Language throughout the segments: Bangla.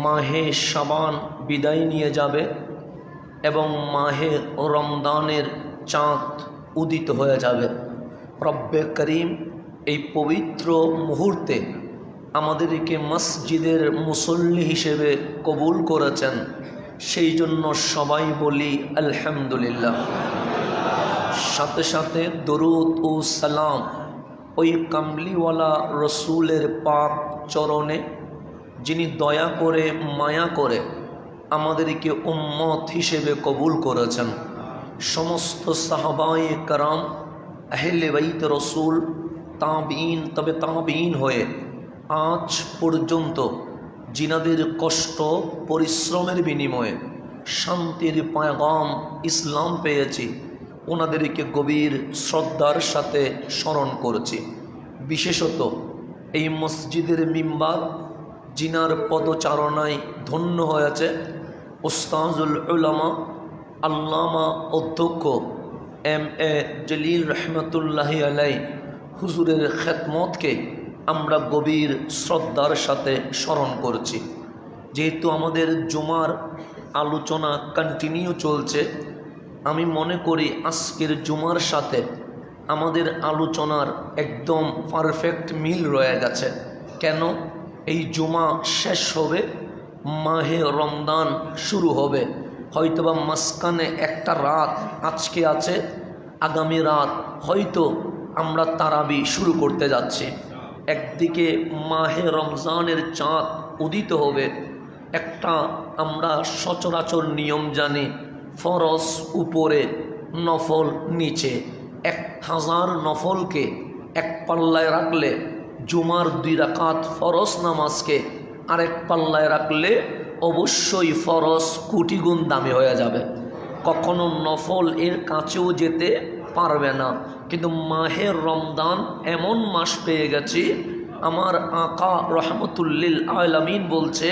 মাহে শাবান বিদায় নিয়ে যাবে এবং মাহে রমদানের চাঁদ উদিত হয়ে যাবে। রব্বে করিম এই পবিত্র মুহূর্তে আমাদেরকে মসজিদের মুসল্লি হিসেবে কবুল করেছেন, সেই জন্য সবাই বলি আলহামদুলিল্লাহ। সাথে সাথে দরুদ ও সালাম ওই কামলিওয়ালা রসুলের পাক চরণে, যিনি দয়া করে মায়া করে আমাদেরকে উম্মত হিসেবে কবুল করেছেন। সমস্ত সাহাবায়ে کرام, আহলে বাইত রসুল, তাবিঈন, তবে তাবিঈন হয়ে আজ পর্যন্ত জিনাদের কষ্ট পরিশ্রমের বিনিময়ে শান্তির পয়গাম ইসলাম পেয়েছি, ওনাদেরকে গভীর শ্রদ্ধার সাথে স্মরণ করছি। বিশেষত এই মসজিদের মিম্বার জিনার পদচারণায় ধন্য হয়েছে উস্তাজুল উলামা আল্লামা অধ্যক্ষ এম.এ. জলিল রহমতুল্লাহি আলাই হুজুরের খেদমতকে আমরা গভীর শ্রদ্ধার সাথে স্মরণ করছি। যেহেতু আমাদের জুমার আলোচনা কন্টিনিউ চলছে, আমি মনে করি আজকের জুমার সাথে আমাদের আলোচনার একদম পারফেক্ট মিল রয়ে গেছে। কেন? এই জুমা শেষ হবে, মাহে রমদান শুরু হবে। হয়তোবা মাঝখানে একটা রাত আজকে আছে, আগামী রাত হয়তো আমরা তারাবি শুরু করতে যাচ্ছি। একদিকে মাহে রমজানের চাঁদ উদিত হবে, একটা আমরা সচরাচর নিয়ম জানি, ফরজ উপরে, নফল নিচে। 1000 নফলকে এক পাল্লায় রাখলে, জুমার 2 রাকাত ফরজ নামাজকে আরেক পাল্লায় রাখলে অবশ্যই ফরজ কোটি গুণ দামি হয়ে যাবে। কখনো নফল এর কাছেও যেতে পারবে না। কিন্তু মাহে রমদান এমন মাস পেয়ে গেছি, আমার আকা রহমতুল্লিল আলামিন বলছে,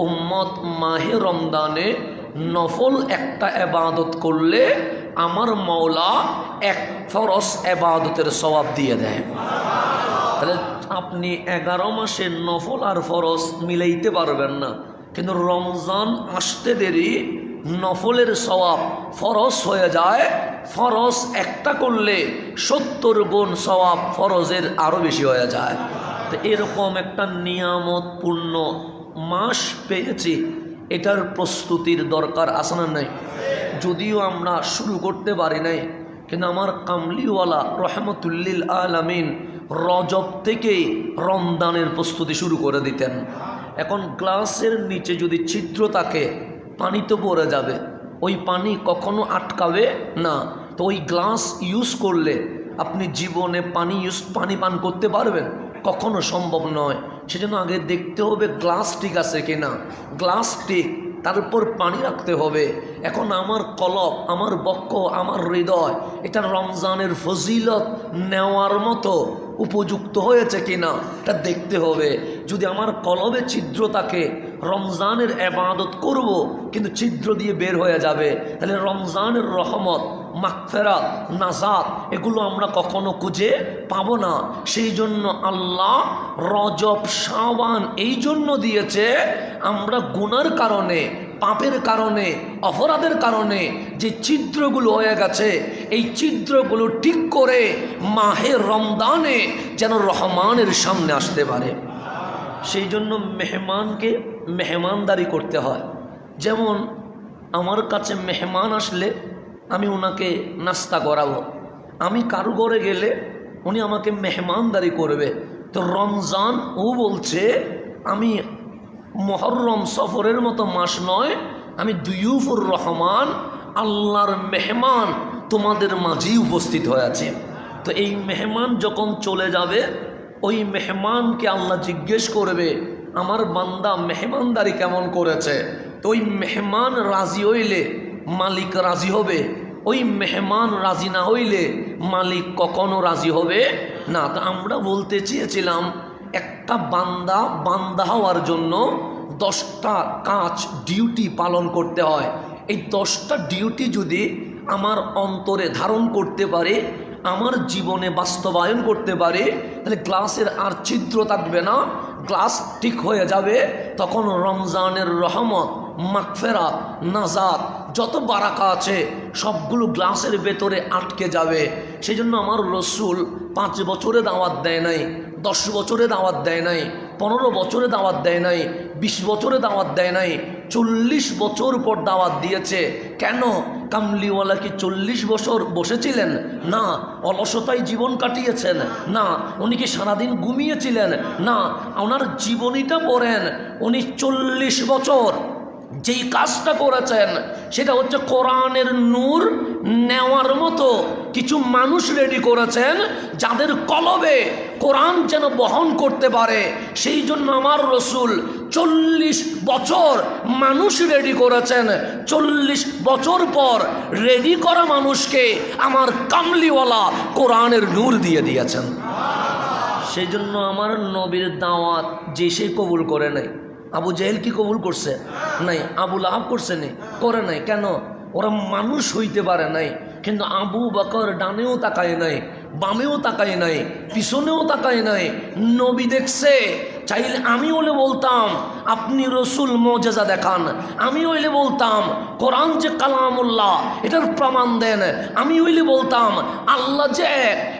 উম্মত মাহে রমদানে নফল একটা এবাদত করলে আমার মওলা 1 ফরজ এবাদতের সওয়াব দিয়ে দেয়। তাহলে আপনি 11 মাসে নফল আর ফরজ মিলাইতে পারবেন না, কিন্তু রমজান আসতে দেরি, নফলের সওয়াব ফরজ হয়ে যায়। ফরজ একটা করলে 70 গুণ সওয়াব ফরজের আরও বেশি হয়ে যায়। তো এরকম একটা নিয়ামতপূর্ণ মাস পেয়েছি, এটার প্রস্তুতির দরকার আছে না নাই? যদিও আমরা শুরু করতে পারি নাই, কিন্তু আমার কামলিওয়ালা রহমতুল্লিল আলামিন রজব থেকেই রমদানের প্রস্তুতি শুরু করে দিতেন। এখন গ্লাসের নিচে যদি ছিদ্র থাকে, পানি তো পড়ে যাবে, ওই পানি কখনো আটকাবে না। তো ওই গ্লাস ইউজ করলে আপনি জীবনে পানি পান করতে পারবেন? কখনো সম্ভব নয়। সেজন্য আগে দেখতে হবে গ্লাস ঠিক আছে কিনা। গ্লাস ঠিক, তারপর পানি রাখতে হবে। এখন আমার কলব, আমার বক্ষ, আমার হৃদয় এটা রমজানের ফজিলত নেওয়ার মতো উপযুক্ত হয়েছে কিনা এটা দেখতে হবে। যদি আমার কলবে ছিদ্র থাকে, রমজানের ইবাদত করব কিন্তু ছিদ্র দিয়ে বের হয়ে যাবে, তাহলে রমজানের রহমত, মাগফিরাত, নাজাত এগুলো আমরা কখনো খুঁজে পাবো না। সেই জন্য আল্লাহ রজব, শাবান এই জন্য দিয়েছে, আমরা গুনার কারণে, পাপের কারণে, অপরাধের কারণে যে ছিদ্রগুলো হয়ে গেছে, এই ছিদ্রগুলো ঠিক করে মাহে রমদানে যেন রহমানের সামনে আসতে পারে। সেই জন্য মেহমানকে মেহমানদারি করতে হয়। যেমন আমার কাছে মেহমান আসলে আমি ওনাকে নাস্তা করাবো, আমি কারো ঘরে গেলে উনি আমাকে মেহমানদারি করবে। তো রমজান ও বলছে, আমি মুহররম সফরের মতো মাস নয়, আমি দুয়ুফুর রহমান, আল্লাহর মেহমান তোমাদের মাঝেই উপস্থিত হয়ে আছে। তো এই মেহমান যখন চলে যাবে, ওই মেহমানকে আল্লাহ জিজ্ঞেস করবে, আমার বান্দা মেহমানদারি কেমন করেছে? তো ওই মেহমান রাজি হইলে মালিক রাজি হবে, ওই মেহমান রাজি না হইলে মালিক কখনো রাজি হবে না। তো আমরা বলতে চেয়েছিলাম, একটা বান্দা হওয়ার জন্য 10টা কাজ ডিউটি পালন করতে হয়। এই 10টা ডিউটি যদি আমার অন্তরে ধারণ করতে পারে, আমার জীবনে বাস্তবায়ন করতে পারে, তাহলে গ্লাসের আর ছিদ্র থাকবে না, গ্লাস ঠিক হয়ে যাবে, তখন রমজানের রহমত, মাগফিরাত, নাজাত, যত বারাকা আছে সবগুলো গ্লাসের ভেতরে আটকে যাবে। সেই জন্য আমার রসুল 5 বছরে দাওয়াত দেয় নাই, 10 বছরে দাওয়াত দেয় নাই, 15 বছরে দাওয়াত দেয় নাই, 20 বছরে দাওয়াত দেয় নাই, 40 বছর পর দাওয়াত দিয়েছে। কেন? কামলিওয়ালা কি 40 বছর বসেছিলেন? না। অলসতায় জীবন কাটিয়েছেন? না। উনি কি সারাদিন ঘুমিয়েছিলেন? না। ওনার জীবনীটা পড়েন, উনি 40 বছর যেই কাজটা করেছেন সেটা হচ্ছে কোরআনের নূর নেওয়ার মতো কিছু মানুষ রেডি করেছেন, যাদের কলবে কোরআন যেন বহন করতে পারে। সেই জন্য আমার রসুল 40 বছর মানুষ রেডি করেছেন। 40 বছর পর রেডি করা মানুষকে আমার কামলিওয়ালা কোরআনের নূর দিয়ে দিয়েছেন। সেই জন্য আমার নবীর দাওয়াত যে সে কবুল করে নাই। আবু জেহেল কি কবুল করছে? নাই। আবু লাহাব করছে? নেই, করে নাই। কেন? ওরা মানুষ হইতে পারে নাই। কিন্তু আবু বকর ডানেও তাকায় নাই, বামেও তাকায় নাই, পিছনেও তাকায় নাই, নবী দেখছে। চাইলে আমি হলে বলতাম আপনি রসুল মজেজা দেখান, আমি হইলে বলতাম কোরআন যে কালামুল্লাহ এটার প্রমাণ দেন, আমি হইলে বলতাম আল্লাহ যে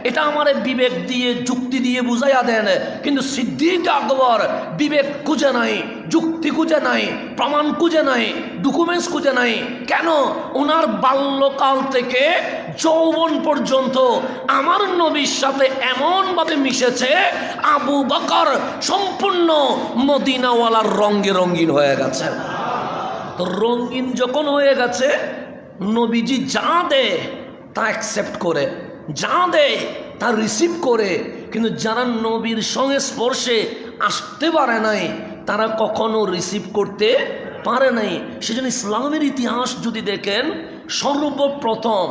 এটা আমার বিবেক দিয়ে যুক্তি দিয়ে বুঝাইয়া দেন। কিন্তু সিদ্দিক আকবর বিবেক খুঁজে নাই, যুক্তি খুঁজে নাই, প্রমাণ খুঁজে নাই, ডকুমেন্টস খুঁজে নাই। কেন? ওনার বাল্যকাল থেকে যৌবন পর্যন্ত আমার নবীর সাথে এমনভাবে মিশেছে, আবু বকর সম্পূর্ণ মদিনাওয়ালার রঙে রঙিন হয়ে গেছে। তো রঙিন যখন হয়ে গেছে, নবীজি যা দেয় তা অ্যাকসেপ্ট করে, যা দেয় তা রিসিভ করে। কিন্তু যারা নবীর সঙ্গে স্পর্শে আসতে পারে নাই, তারা কখনো রিসিভ করতে পারে নাই। সেজন্য ইসলামের ইতিহাস যদি দেখেন, সর্বপ্রথম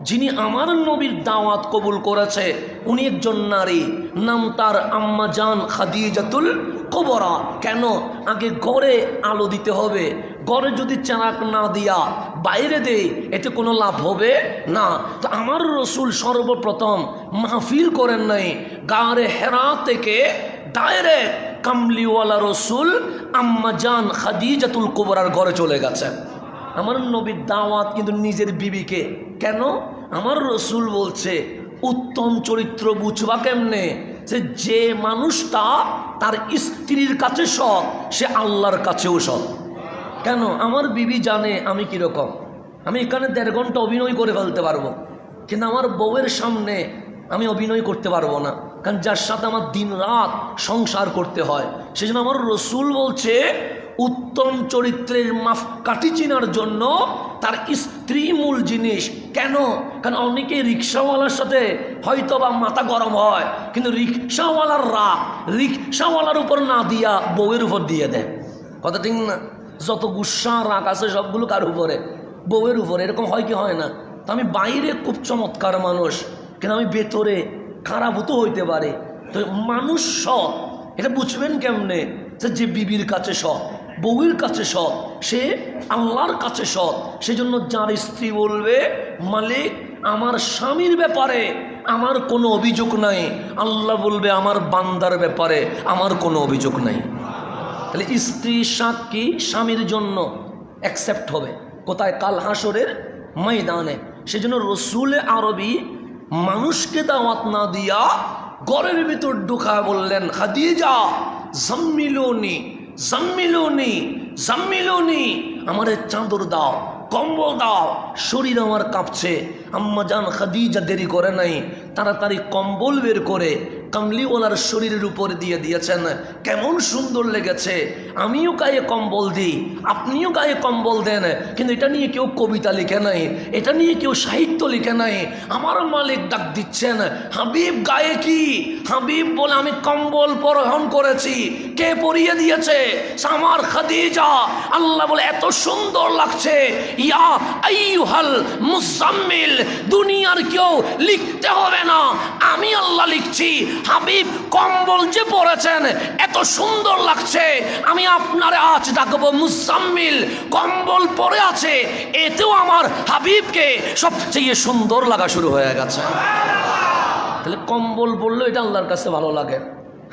যিনি আমার নবীর দাওয়াত কবুল করেছে উনি একজন নারী, নাম তার আম্মা জান খাদিজাতুল কুবরা। কেন? আগে ঘরে আলো দিতে হবে, ঘরে যদি চারাক না দিয়া বাইরে দেয় এতে কোনো লাভ হবে না। তো আমার রসুল সর্বপ্রথম মাহফিল করেন নাই, গারে হেরা থেকে ডাইরেক্ট কামলিওয়ালা রসুল আম্মা জান খাদিজাতুল কুবরার ঘরে চলে গেছেন। আমার নবীর দাওয়াত কিন্তু নিজের বিবিকে। কেন? আমার রসুল বলছে উত্তম চরিত্র বুঝবা কেমনে? যে মানুষটা তার স্ত্রীর কাছে সৎ, সে আল্লাহর কাছেও সৎ। কেন? আমার বিবি জানে আমি কীরকম। আমি এখানে 1.5 ঘন্টা অভিনয় করে ফেলতে পারবো, কিন্তু আমার বউয়ের সামনে আমি অভিনয় করতে পারবো না, কারণ যার সাথে আমার দিন রাত সংসার করতে হয়। সেই জন্য আমার রসুল বলছে উত্তম চরিত্রের মাপকাঠি চেনার জন্য তার স্ত্রী মূল জিনিস। কেন? কারণ অনেকে রিক্সাওয়ালার সাথে হয়তো বা মাথা গরম হয়, কিন্তু রিক্সাওয়ালার রাগ রিক্সাওয়ালার উপর না দিয়া বউয়ের উপর দিয়ে দেয়। কথা ঠিক না? যত গুসা রাগ আছে সবগুলো কার উপরে? বউয়ের উপরে। এরকম হয় কি হয় না? তো আমি বাইরে খুব চমৎকার মানুষ, কিন্তু আমি ভেতরে খারাপ হতে হইতে পারে। তো মানুষ সৎ এটা বুঝবেন কেমনে? যে বিবির কাছে সৎ, বউয়ের কাছে সৎ, সে আল্লাহর কাছে সৎ। সেজন্য যার স্ত্রী বলবে মালিক আমার স্বামীর ব্যাপারে আমার কোনো অভিযোগ নাই, আল্লাহ বলবে আমার বান্দার ব্যাপারে আমার কোনো অভিযোগ নাই। তাহলে স্ত্রী সাক্ষী স্বামীর জন্য অ্যাকসেপ্ট হবে কোথায়? কাল হাসরের ময়দানে। সেজন্য রসুল আরবি মানুষকে দাওয়াত না দিয়া ঘরের ভিতর ঢুকা বললেন খাদিজা জাম্মিলুনি জাম্মিলুনি জাম্মিলুনি, আমারে চাদর দাও, কম্বল দাও, শরীর আমার কাঁপছে। আম্মা জান খাদিজা দেরি করে নাই, তাড়াতাড়ি কম্বল বের করে কামলিওয়ালার শরীরের উপরে দিয়ে দিয়েছেন। কেমন সুন্দর লেগেছে। আমিও গায়ে কম্বল দিই, আপনিও গায়ে কম্বল দেন, কিন্তু এটা নিয়ে কেউ কবিতা লিখে নাই, এটা নিয়ে কেউ সাহিত্য লিখে নাই। আমার মালিক ডাক দিচ্ছেন হাবিব গায়ে কি? হাবিব বলে আমি কম্বল পরিধান করেছি। কে পরিয়ে দিয়েছে? আমার খাদিজা। আল্লাহ বলে এত সুন্দর লাগছে, ইয়া আইয়ুহাল মুজাম্মিল, দুনিয়ার কেউ লিখতে হবে না, আমি আল্লাহ লিখছি। হাবিব কম্বল যে পরেছেন এত সুন্দর লাগছে, আমি আপনারে আজ ডাকবো মুজাম্মিল। কম্বল পরে আছে, এতেও আমার হাবিবকে সবচেয়ে সুন্দর লাগা শুরু হয়ে গেছে। তাহলে কম্বল বললো এটা আল্লাহর কাছে ভালো লাগে।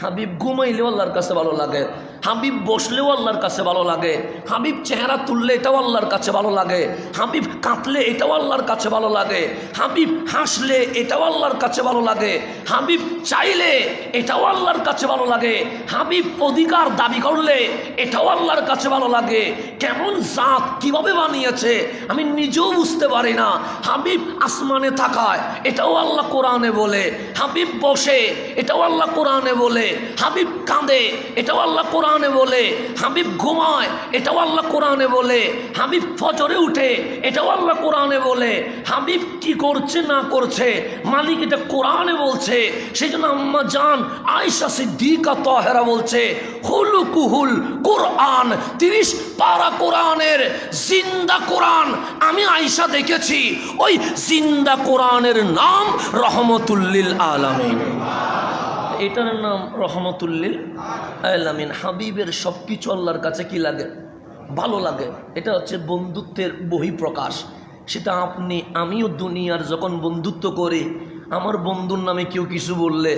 হাবিব ঘুমাইলেও আল্লাহর কাছে ভালো লাগে, হাবিব বসলেও আল্লাহর কাছে ভালো লাগে, হাবিব চেহারা তুললে এটাও আল্লাহর কাছে ভালো লাগে, হাবিব কাঁদলে এটাও আল্লাহর কাছে ভালো লাগে, হাবিব হাসলে এটাও আল্লাহর কাছে ভালো লাগে, হাবিব চাইলে এটাও আল্লাহর কাছে ভালো লাগে, হাবিব অধিকার দাবি করলে এটাও আল্লাহর কাছে ভালো লাগে। কেমন জাত, কিভাবে বানিয়েছে আমি নিজেও বুঝতে পারি না। হাবিব আসমানে থাকায় এটাও আল্লাহ কোরআনে বলে, হাবিব বসে এটাও আল্লাহ কোরআনে বলে, হাবিব কাঁদে এটাও আল্লাহ কোরআনে বলে, হাবিব ঘুমায় এটাও আল্লাহ কোরআনে বলে, হাবিব ফজরে উঠে এটাও আল্লাহ কোরআনে বলে, হাবিব কি করছে না করছে মালিক এটা কোরআনে বলছে। সেই জন্য আম্মা জান আয়েশা সিদ্দিকা তাহেরা বলছে হুলুকুহুল কোরআন, 30 পারা কোরআনের জিন্দা কোরআন আমি আয়েশা দেখেছি। ওই জিন্দা কোরআনের নাম রহমতুল্লিল আলামিন, এটার নাম রহমতুল্লিল আলামিন। হাবিবের সব কিছু আল্লাহর কাছে কি লাগে? ভালো লাগে। এটা হচ্ছে বন্ধুত্বের বহিঃপ্রকাশ। সেটা আমিও দুনিয়ার যখন বন্ধুত্ব করি, আমার বন্ধুর নামে কেউ কিছু বললে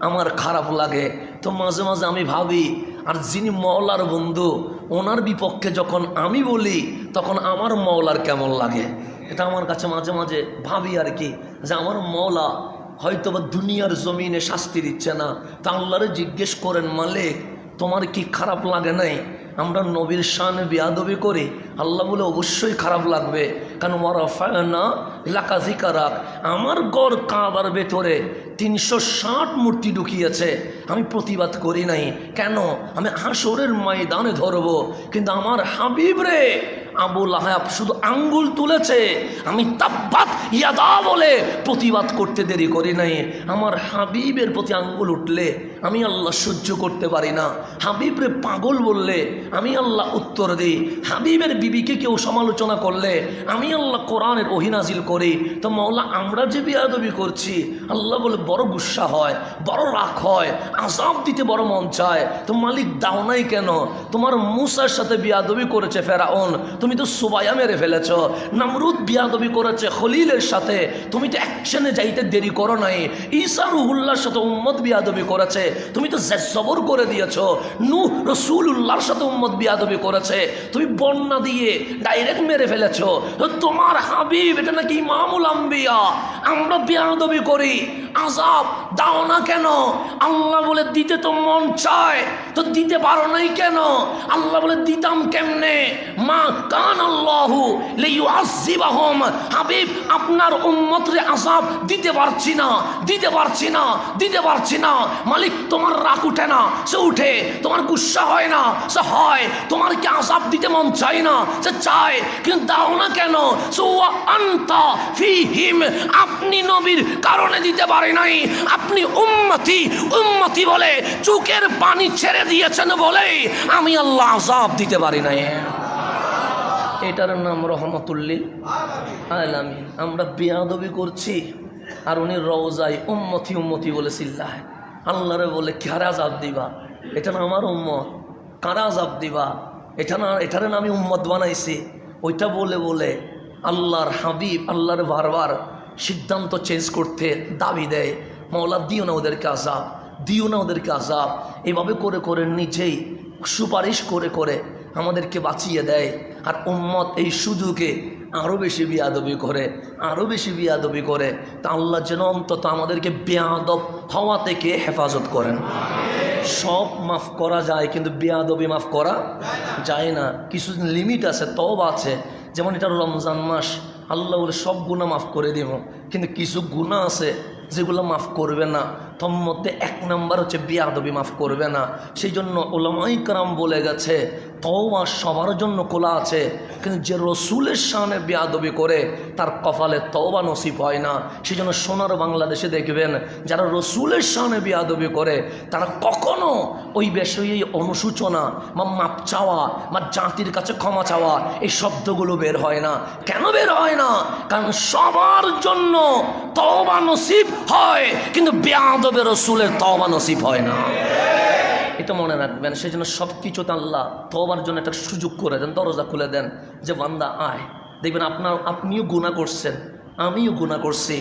আমার খারাপ লাগে, তো মাঝে মাঝে আমি ভাবি আর যিনি মওলার বন্ধু ওনার বিপক্ষে যখন আমি বলি তখন আমার মওলার কেমন লাগে। এটা আমার কাছে মাঝে মাঝে ভাবি আর কি, যে আমার মওলা হয়তো বা দুনিয়ার জমিনে শাস্তি দিচ্ছে না, তা আল্লাহরে জিজ্ঞেস করেন মালিক তোমার কি খারাপ লাগে নাই? আমরা নবীর শানে বেয়াদবি করি, আল্লাহ বলে অবশ্যই খারাপ লাগবে, কারণ ওয়ারাফা'না লাকা যিকরাক, আমার গড় কাবার ভেতরে 360 মূর্তি ঢুকিয়েছে, আমি প্রতিবাদ করি নাই। কেন? আমি হাসরের ময়দানে ধরবো, কিন্তু আমার হাবিব রে আবু লাহাব শুধু আঙ্গুল তুলেছে, আমি তাব্বাত ইয়াদা বলে প্রতিবাদ করতে দেরি করি নাই। আমার হাবিবের প্রতি আঙ্গুল উঠলে আমি আল্লাহ সহ্য করতে পারি না। হাবিবরে পাগল বললে আমি আল্লাহ উত্তর দিই। হাবিবের বিবিকে কেউ সমালোচনা করলে আমি আল্লাহ কোরআনের ওহী নাজিল করি। তো মাওলা আমরা যে বেয়াদবি করছি আল্লাহ বলে বড় গুসা হয়, বড় রাগ হয়, আযাব দিতে বড় মন চায়। তো মালিক দাও নাই কেন? তোমার মূসার সাথে বেয়াদবি করেছে ফেরাউন, তুমি তো সুবাইয়া মেরে ফেলেছ। নমরুদ বিয়াদবি করেছে খলিলের সাথে, তুমি তো অ্যাকশনে যাইতে দেরি করো নাই। ঈসা রুহুল্লাহর সাথে উম্মত বিয়াদবি করেছে, তুমি তো জবর করে দিয়েছ। নূহ রাসূলুল্লাহর সাথে উম্মত বিয়াদবি করেছে, তুমি বন্যা দিয়ে ডাইরেক্ট মেরে ফেলেছ। তো তোমার হাবিব এটা নাকি ইমামুল আম্বিয়া, আমরা বিয়াদবি করি, আযাব দাও না কেন? আল্লাহ বলে দিতে তো মন চায়, তো দিতে পারো নাই কেন? আল্লাহ বলে দিতাম কেমনে? মা কান আল্লাহু লিইউআযিবাহুম, হাবিব আপনার উম্মতরে আযাব দিতে পারছি না, দিতে পারছি না, দিতে পারছি না। মালিক তোমার রাগ উঠে না? সে উঠে। তোমার গুসা হয় না? সে হয়। তোমার কি আযাব দিতে মন চায় না? সে চায়, কিন্তু দাও না কেন? ওয়া আনতা ফীহিম, আপনি নবীর কারণে দিতে পারে নাই, আপনি উম্মতি উম্মতি বলে চোখের পানি ছেড়ে দিয়েছেন বলে আমি আল্লাহ আযাব দিতে পারি নাই। এটার নাম রহমতুল্লিল আলামিন। আমরা বেয়াদবি করছি আর উনি রওজায় উম্মতি উম্মতি বলে চিল্লায়। আল্লাহরে বলে কারা আযাব দিবা? এটা না আমার উম্মত, কারা আযাব দিবা? এটা না, এটারে না আমি উম্মত বানাইছি। ওইটা বলে বলে আল্লাহর হাবিব আল্লাহর বারবার সিদ্ধান্ত চেঞ্জ করতে দাবি দেয়, মাওলা দিও না ওদেরকে আযাব, দিও না ওদেরকে আযাব। এভাবে করে করে নিজেই সুপারিশ করে করে আমাদেরকে বাঁচিয়ে দেয়। আর উম্মত এই সুযোগে আরও বেশি বিয়াদবি করে, আরও বেশি বিয়াদবি করে। তা আল্লাহ যেন অন্তত আমাদেরকে বেয়াদব হওয়া থেকে হেফাজত করেন। সব মাফ করা যায় কিন্তু বেয়াদবি মাফ করা যায় না। কিছু লিমিট আছে, তওবা আছে। যেমন এটা রমজান মাস, আল্লাহ বলে সব গুনাহ মাফ করে দিব, কিন্তু কিছু গুনাহ আছে যেগুলো মাফ করবে না। তোর মধ্যে 1 নাম্বার হচ্ছে বেয়াদবি মাফ করবে না। সেই জন্য উলামায়ে কেরাম বলে গেছে তওবা সবার জন্য খোলা আছে, কিন্তু যে রসুলের শানে বেয়াদবি করে তার কপালে তওবা নসিব হয় না। সেই জন্য সোনার বাংলাদেশে দেখবেন যারা রসুলের শানে বেয়াদবি করে তারা কখনো ওই বিষয়ে অনুশোচনা বা মাপ চাওয়া বা জাতির কাছে ক্ষমা চাওয়া এই শব্দগুলো বের হয় না। কেন বের হয় না? কারণ সবার জন্য তওবা নসিব হয়, কিন্তু বেয়াদবে রসুলের তওবা নসিব হয় না। এটা মনে রাখবেন। সেই জন্য সব কিছুতে আল্লাহ তওবার জন্য একটা সুযোগ করে দেন, দরজা খুলে দেন যে বান্দা আয়। দেখবেন আপনিও গুনাহ করছেন, আমিও গুনাহ করছি,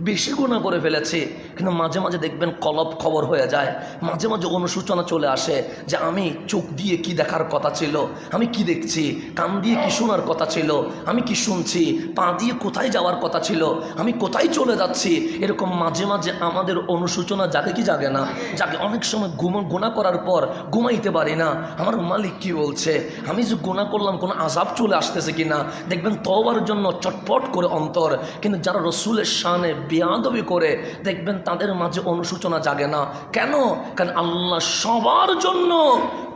বেশি গুনাহ করে ফেলেছি, কিন্তু মাঝে মাঝে দেখবেন কলব খবর হয়ে যায়, মাঝে মাঝে অনুশোচনা চলে আসে যে আমি চোখ দিয়ে কি দেখার কথা ছিল, আমি কি দেখছি, কান দিয়ে কি শোনার কথা ছিল, আমি কি শুনছি, পা দিয়ে কোথায় যাওয়ার কথা ছিল, আমি কোথায় চলে যাচ্ছি। এরকম মাঝে মাঝে আমাদের অনুশোচনা জাগে কি জাগে না? জাগে। অনেক সময় গুনাহ করার পর ঘুমাইতে পারি না, আমার মালিক কি বলছে, আমি যে গুনাহ করলাম কোনো আযাব চলে আসতেছে কিনা। দেখবেন তওবার জন্য চটপট করে অন্তর, কিন্তু যারা রসুলের শানে বেয়াদবি করে দেখবেন তাদের মাঝে অনুশোচনা জাগে না। কেন? কারণ আল্লাহ সবার জন্য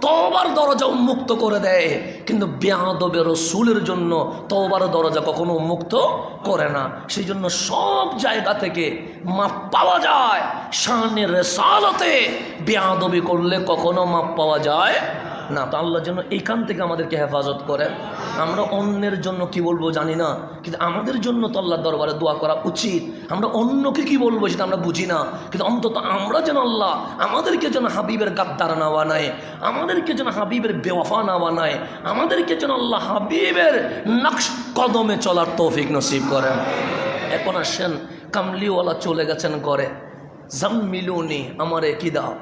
তওবার দরজা উন্মুক্ত করে দেয়, কিন্তু বেয়াদবে রসুলের জন্য তওবার দরজা কখনো উন্মুক্ত করে না। সেই জন্য সব জায়গা থেকে মাপ পাওয়া যায়, শানের রিসালাতে বেয়াদবি করলে কখনো মাপ পাওয়া যায় না। তো আল্লাহর জন্য এইখান থেকে আমাদেরকে হেফাজত করেন। আমরা অন্যের জন্য কি বলবো জানি না, কিন্তু আমাদের জন্য তো আল্লাহর দরবারে দোয়া করা উচিত। আমরা অন্যকে কি বলবো সেটা আমরা বুঝি না, কিন্তু অন্তত আমরা যেন আল্লাহ আমাদেরকে যেন হাবিবের গাদ্দার না বানায়, আমাদেরকে যেন হাবিবের বেওয়াফা না বানায়, আমাদেরকে যেন আল্লাহ হাবিবের নকশ কদমে চলার তৌফিক নসিব করেন। এখন আসেন, কামলিওয়ালা চলে গেছেন ঘরে, জাম্মিলুনি, আমারে কি দাও,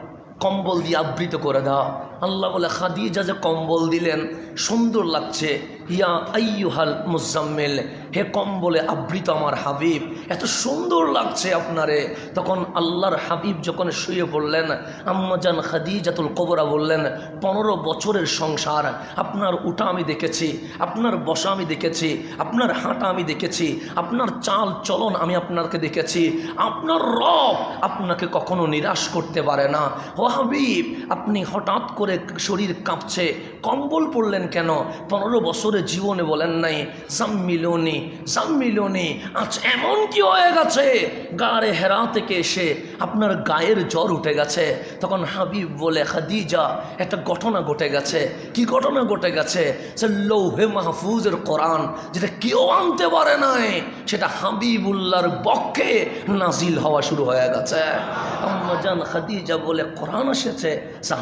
কম্বল দিয়ে আবৃত করে দাও। আল্লাহ বলে খাদিজা যে কম্বল দিলেন সুন্দর লাগছে, ইয়া আইয়ুহাল মুজাম্মিল, হে কম্বলে আবৃত আমার হাবিব, এত সুন্দর লাগছে আপনারে। তখন আল্লাহর হাবিব যখন শুয়ে পড়লেন, আম্মাজান খাদিজাতুল কুবরা বললেন, 15 বছরের সংসার, আপনার উঠা আমি দেখেছি, আপনার বসা আমি দেখেছি, আপনার হাঁটা আমি দেখেছি, আপনার চাল চলন আমি আপনাকে দেখেছি, আপনার রব আপনাকে কখনো নিরাশ করতে পারে না। ও হাবিব, আপনি হঠাৎ করে শরীর কাঁপছে, কম্বল পড়লেন কেন? 15 বছরে জীবনে বলেন নাই জাম্মিলুনি জাম্মিলুনি। আজ এমন কি হয়ে গেছে গায়ে হেরা থেকে এসে আপনার গায়ের জ্বর উঠে গেছে? তখন হাবিব বলে, খাদিজা, একটা ঘটনা ঘটে গেছে। কি ঘটনা ঘটে গেছে? সে লৌহে মাহফুজের কোরআন, যেটা কেউ আনতে পারে নাই, সেটা হাবিবুল্লাহর বক্ষে নাজিল হওয়া শুরু হয়ে গেছে। আম্মাজান খাদিজা বলে, কোরআন এসেছে?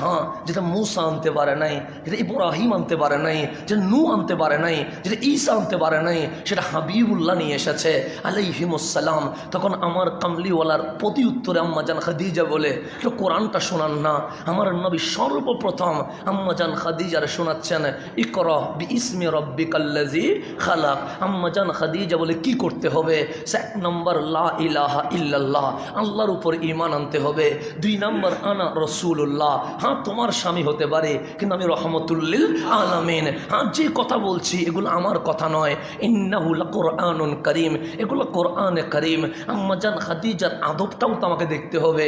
হ্যাঁ, যেটা মুসা আনতে পারে নাই, যেটা ইব্রাহিম আনতে পারে নাই, যেটা নূহ আনতে পারে নাই, যেটা ঈসা আনতে পারে নাই, সেটা হাবিবুল্লাহ নিয়ে এসেছে আলাইহিমুসসালাম। তখন আমার কামলিওয়ালার প্রতি উত্তরে আম্মাজান খাদিজা বলে, তো কোরআনটা শোনান না। আমার নবী সর্বপ্রথম আম্মাজান খাদিজার শোনাচ্ছেন, ইকরা বিইসমি রাব্বিকাল্লাযী খালাক। আম্মাজান খাদিজা বলে, কি করতে হবে? 1 নম্বর লা ইলাহা ইল্লাল্লাহ, আল্লাহর উপর ঈমান আনতে হবে। 2 নম্বর আনা রাসূলুল্লাহ, হ্যাঁ তোমার স্বামী হতে পারে, কিন্তু আমি রহমতুল্লিল আলামিন। হ্যাঁ, যে কথা বলছি এগুলো আমার কথা নয়, ইন্নাহু লাকুরআনুন কারীম, এগুলো কোরআনে কারীম। আম্মাজান খাদিজার আদবটাও তো আমাকে দেখতে হবে,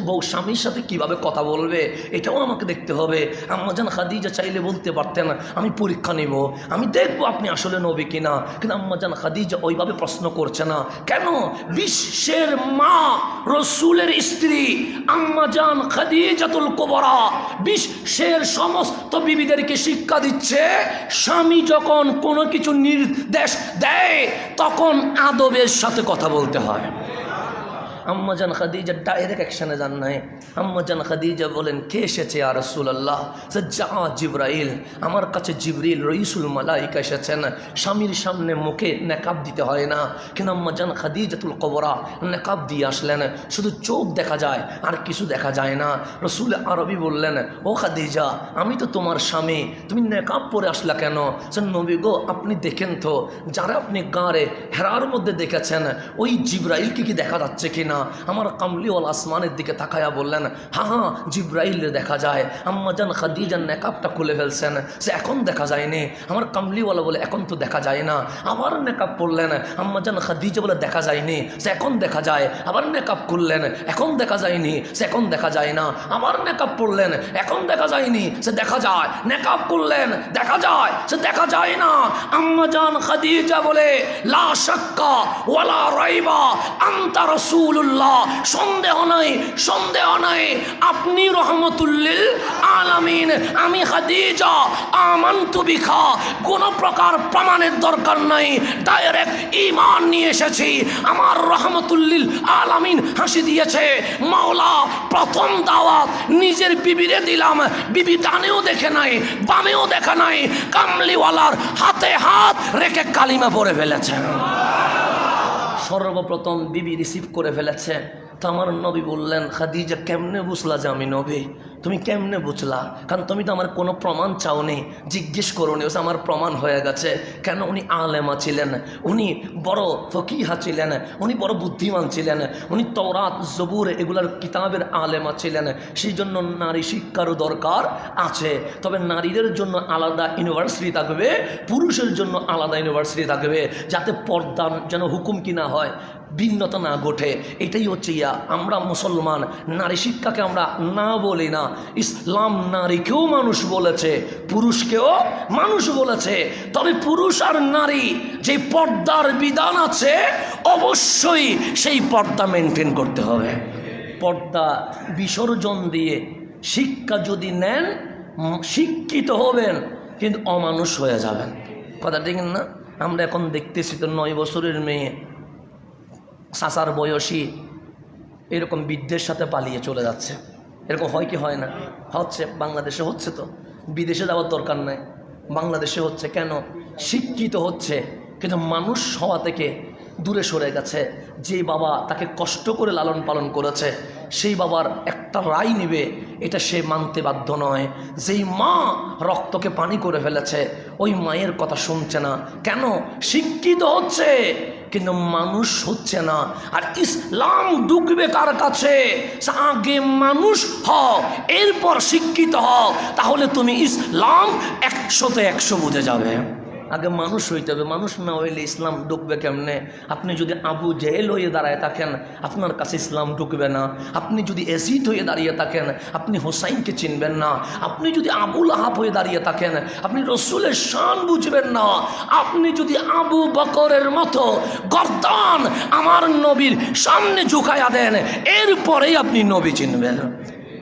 বউ স্বামীর সাথে কিভাবে কথা বলবে এটাও আমাকে দেখতে হবে। আম্মাজান খাদিজা চাইলে বলতে পারতেন, আমি পরীক্ষা নেব, আমি দেখবো আপনি আসলে নবী কিনা, কিন্তু আম্মাজান খাদিজা ওইভাবে প্রশ্ন করছে না। কেন? বিশ্বের মা, রসুলের স্ত্রী আম্মাজান খাদিজাতুল কুবরা বিশ্বের সমস্ত বিবিদেরকে শিক্ষা দিচ্ছে, স্বামী যখন কোনো কিছু নির্দেশ দেয় তখন আদবের সাথে কথা বলতে হয়। আম্মাজান খাদিজা ডাইরেক্ট অ্যাকশনে যান নাই। আম্মাজান খাদিজা বলেন, কে এসেছে ইয়া রাসূলুল্লাহ? যা জিবরাইল, আমার কাছে জিবরিল রইসুল মালাইকা এসেছেন। স্বামীর সামনে মুখে নেকাব দিতে হয় না, কিন্তু আম্মাজান খাদিজাতুল কুবরা নেকাব দিয়ে আসলেন, শুধু চোখ দেখা যায় আর কিছু দেখা যায় না। রসুল আরবি বললেন, ও খাদিজা, আমি তো তোমার স্বামী, তুমি নেকাব পরে আসলা কেন? নবী গো, আপনি দেখেন তো, যারা আপনি গাঁরে হেরার মধ্যে দেখেছেন ওই জিবরাইলকে কি দেখা যাচ্ছে কিনা? আমার কামলিওয়ালা আসমানের দিকে তাকায়া বললেন, হ্যাঁ হ্যাঁ, জিবরাইলে দেখা যায়। আম্মাজান খাদিজার নেকাবটা খুলে ফেলছেন, সে এখন দেখা যায়নি। আমার কামলিওয়ালা বলে, এখন তো দেখা যায় না। আবার নেকাব পড়লেন, আম্মাজান খাদিজা বলে, দেখা যায়নি, সে এখন দেখা যায়। আবার নেকাব খুললেন, এখন দেখা যায়নি, সে এখন দেখা যায় না। আবার নেকাব পড়লেন, এখন দেখা যায়নি, সে দেখা যায়। নেকাব করলেন, দেখা যায়, সে দেখা যায় না। আম্মাজান খাদিজা বলে, লা শাক্কা ওয়ালা রাইবা আনতা রাসূলুল্লাহ, সন্দেহ নাই, সন্দেহ নাই, আপনি রহমতুল্লিল আলামিন। আমি খাদিজা আমানতু বিকা, কোনো প্রকার প্রমাণের দরকার নাই, ডাইরেক্ট ঈমান নিয়ে এসেছি। আমার রহমতুল্লিল আলামিন হাসি দিয়েছে। মাওলা প্রথম দাওয়াত নিজের বিবিরে দিলাম, বিবি ডানেও দেখে নাই, বামেও দেখা নাই, কামলিওয়ালার হাতে হাত রেখে কালিমা পড়ে ফেলেছেন। সর্বপ্রথম বিবি রিসিভ করে ফেলেছে। তো আমার নবী বললেন, খাদিজা কেমনে বুঝলা যে আমি নবী? তুমি কেমনে বুঝলা? কারণ তুমি তো আমার কোনো প্রমাণ চাওনি, জিজ্ঞেস করোনি। ও আমার প্রমাণ হয়ে গেছে। কেন? উনি আলেমা ছিলেন, উনি বড় ফকিহা ছিলেন, উনি বড় বুদ্ধিমান ছিলেন, উনি তওরাত জবুর এগুলার কিতাবের আলেমা ছিলেন। সেই জন্য নারী শিক্ষারও দরকার আছে। তবে নারীদের জন্য আলাদা ইউনিভার্সিটি থাকবে, পুরুষের জন্য আলাদা ইউনিভার্সিটি থাকবে, যাতে পর্দা যেন হুকুম কি না হয়, ভিন্নতা না ঘটে। এটাই হচ্ছে আমরা মুসলমান। নারী শিক্ষাকে আমরা না বলি না। ইসলাম নারীকেও মানুষ বলেছে, পুরুষকেও মানুষ বলেছে। তবে পুরুষ আর নারী যে পর্দার বিধান আছে, অবশ্যই সেই পর্দা মেনটেন করতে হবে। পর্দা বিসর্জন দিয়ে শিক্ষা যদি নেন, শিক্ষিত হবেন, কিন্তু অমানুষ হয়ে যাবেন। কথা ঠিক না? আমরা এখন দেখতেছি তো 9 বছরের মেয়ে, চাচার বয়সী, এরকম বৃদ্ধের সাথে পালিয়ে চলে যাচ্ছে। এরকম হয় কি হয় না? হচ্ছে, বাংলাদেশে হচ্ছে। তো বিদেশে যাওয়ার দরকার নাই, বাংলাদেশে হচ্ছে। কেন? শিক্ষিত হচ্ছে, কিন্তু মানুষ হওয়া থেকে দূরে সরে গেছে। যেই বাবা তাকে কষ্ট করে লালন পালন করেছে, সেই বাবার একটা রায় নেবে, এটা সে মানতে বাধ্য নয়। যেই মা রক্তকে পানি করে ফেলেছে, ওই মায়ের কথা শুনছে না। কেন? শিক্ষিত হচ্ছে, কিন্তু মানুষ হচ্ছে না। আর ইসলাম ঢুকবে কার কাছে? আগে মানুষ হও, এরপর শিক্ষিত হও, তাহলে তুমি ইসলাম 100-তে 100 বুঝে যাবে। আগে মানুষ হইতে হবে। মানুষ না হইলে ইসলাম ঢুকবে কেমনে? আপনি যদি আবু জেহেল হয়ে দাঁড়ায় থাকেন, আপনার কাছে ইসলাম ঢুকবে না। আপনি যদি এজিদ হয়ে দাঁড়িয়ে থাকেন, আপনি হোসাইনকে চিনবেন না। আপনি যদি আবুল আহাব হয়ে দাঁড়িয়ে থাকেন, আপনি রসুলের শান বুঝবেন না। আপনি যদি আবু বকরের মতো গর্দান আমার নবীর সামনে ঝুঁকাইয়া দেন, এরপরেই আপনি নবী চিনবেন।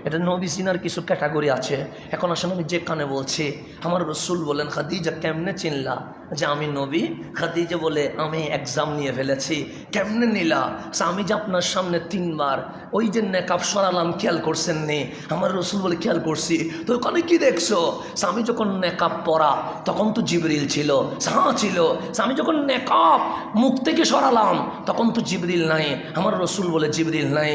এটা নবী চিনার কিছু ক্যাটাগরি আছে। এখন আসলে আমি যেখানে বলছি, আমার রসুল বলেন, খাদিজা কেমনে চিনলা যে আমি নবী? খাদিজা বলে, আমি এক্সাম নিয়ে ফেলেছি। কেমনে নিলা? আমি যে আপনার সামনে 3 বার ওই যে নেকাব সরালাম, খেয়াল করছেন নি? আমার রসুল বলে, খেয়াল করছি। তো ওখানে কি দেখছো? আমি যখন নেকাব পরা, তখন তো জিবরিল ছিল। হ্যাঁ ছিল। আমি যখন নেকাব মুখ থেকে সরালাম, তখন তো জিবরিল নাই। আমার রসুল বলে, জিবরিল নাই।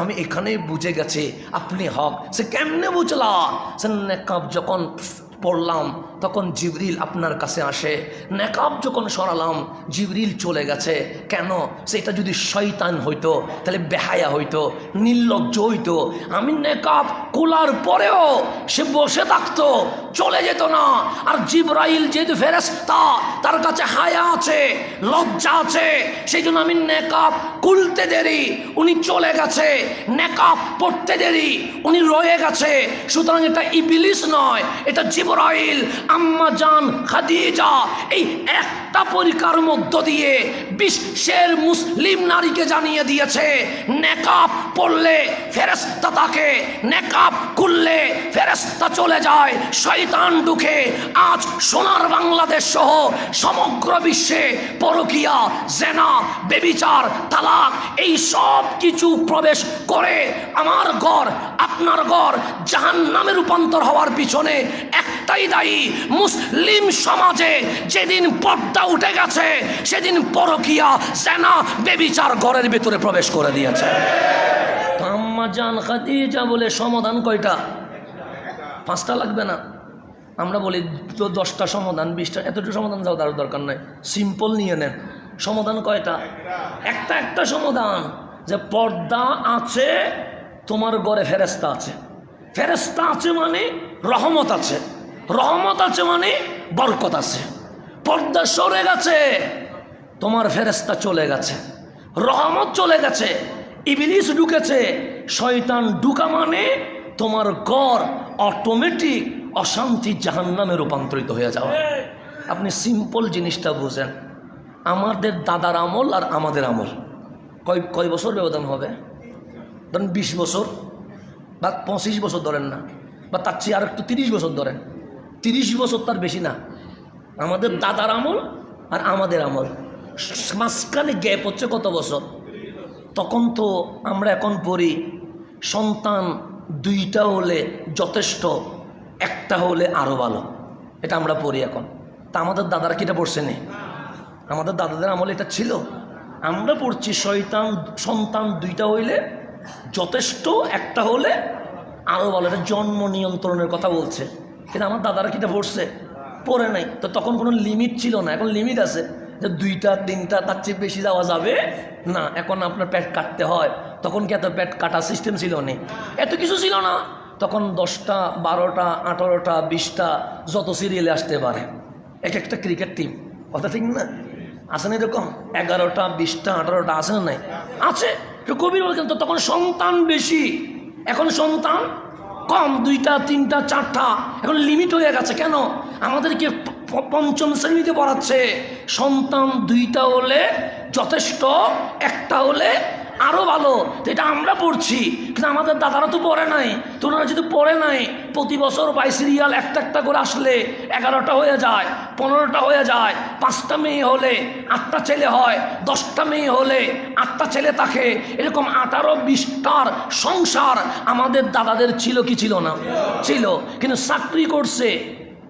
আমি এখানেই বুঝে গেছি আপনি হক। সে কেমনে বুঝলা? সে নেকাব যখন পড়লাম, তখন জিবরিল আপনার কাছে আসে। নেকাব যখন সরালাম, জিবরিল চলে গেছে। কেন? সেটা যদি শয়তান হইতো, তাহলে বেহায়া হইতো, নির্লজ্জ হইতো। আমি নেকাব খোলার পরেও সে বসে থাকতো, চলে যেত না। আর জিবরাইল যেহেতু ফেরেশতা, তার কাছে হায়া আছে, লজ্জা আছে, সেই জন্য আমি নেকাব খুলতে দেরি, উনি চলে গেছে। নেকাব পড়তে দেরি, উনি রয়ে গেছে। সুতরাং এটা ইবলিস নয়, এটা জিবরাইল। আম্মা জান খাদিজা এই একটা পরীক্ষার মধ্য দিয়ে বিশ্বের মুসলিম নারীকে জানিয়ে দিয়েছে, নেকাব পড়লে ফেরেশতা থাকে, নেকাব খুললে ফেরেশতা চলে যায়, শয়তান ঢুকে। আজ সোনার বাংলাদেশ সহ সমগ্র বিশ্বে পরকিয়া, জেনা, বেবিচার, তালাক, এই সব কিছু প্রবেশ করে আমার ঘর, আপনার ঘর জাহান্নামে রূপান্তর হওয়ার পিছনে একটাই দায়ী, মুসলিম সমাজে যেদিন পর্দা উঠে গেছে, সেদিন পরকিয়া, জেনা, বেবিচার ঘরের ভিতরে প্রবেশ করে দিয়েছে। আম্মা জান খাদিজা বলে, সমাধান কয়টা? 5টা লাগবে না। আমরা বলি তো 10টা সমাধান, 20টা, এতটুকু সমাধান যাও, তার দরকার নাই। সিম্পল নিয়ে নেন। সমাধান কয়টা? একটা সমাধান, যে পর্দা আছে, তোমার ঘরে ফেরেশতা আছে। ফেরেশতা আছে মানে রহমত আছে, রহমত আছে মানে বরকত আছে। পর্দা সরে গেছে, তোমার ফেরেশতা চলে গেছে, রহমত চলে গেছে, ইবলিস ঢুকেছে, শয়তান ঢুকা মানে তোমার ঘর অটোমেটিক অশান্তি জাহান্নামে রূপান্তরিত হয়ে যাওয়া। আপনি সিম্পল জিনিসটা বুঝেন। আমাদের দাদার আমল আর আমাদের আমল কয় বছর ব্যবধান হবে? ধরেন 20 বছর বা 25 বছর ধরেন না, বা তার চেয়ে আর একটু 30 বছর ধরেন। 30 বছর তার বেশি না। আমাদের দাদার আমল আর আমাদের আমল, মাঝখানে গ্যাপ হচ্ছে কত বছর? তখন তো আমরা এখন পড়ি, সন্তান 2টা হলে যথেষ্ট, একটা হলে আরও ভালো। এটা আমরা পড়ি এখন। তা আমাদের দাদারা কি এটা পড়ছে নি? আমাদের দাদাদের আমলে এটা ছিল। আমরা পড়ছি শয়তান সন্তান দুইটা হইলে যথেষ্ট, একটা হলে আরও ভালো। এটা জন্ম নিয়ন্ত্রণের কথা বলছে, কিন্তু আমার দাদারা কিটা পড়ছে, পড়ে নাই। তো তখন কোনো লিমিট ছিল না, এখন লিমিট আছে যে 2টা 3টা, তার চেয়ে বেশি যাওয়া যাবে না। এখন আপনার পেট কাটতে হয়, তখন কি এত পেট কাটা সিস্টেম ছিল না, এত কিছু ছিল না। তখন 10টা 12টা 18টা 20টা যত সিরিয়ালে আসতে পারে, এক একটা ক্রিকেট টিম, কথা ঠিক না? আছে না এরকম 11টা 20টা 18টা, আছে না নাই? আছে। কবির বলছেন তো তখন সন্তান বেশি, এখন সন্তান কম, 2টা 3টা 4টা। এখন লিমিট হয়ে গেছে। কেন? আমাদেরকে পঞ্চম শ্রেণীতে পড়াচ্ছে সন্তান 2টা হলে যথেষ্ট, একটা হলে আরও ভালো। তো এটা আমরা পড়ছি, কিন্তু আমাদের দাদারা তো পড়ে নাই। তো ওনারা যদি পড়ে নাই, প্রতি বছর 22 সিরিয়াল একটা একটা করে আসলে 11টা হয়ে যায়, 15টা হয়ে যায়। 5টা মেয়ে হলে 8টা ছেলে হয়, 10টা মেয়ে হলে 8টা ছেলে থাকে, এরকম 18-20টার সংসার আমাদের দাদাদের ছিল কি ছিল না? ছিল। কিন্তু চাকরি করছে,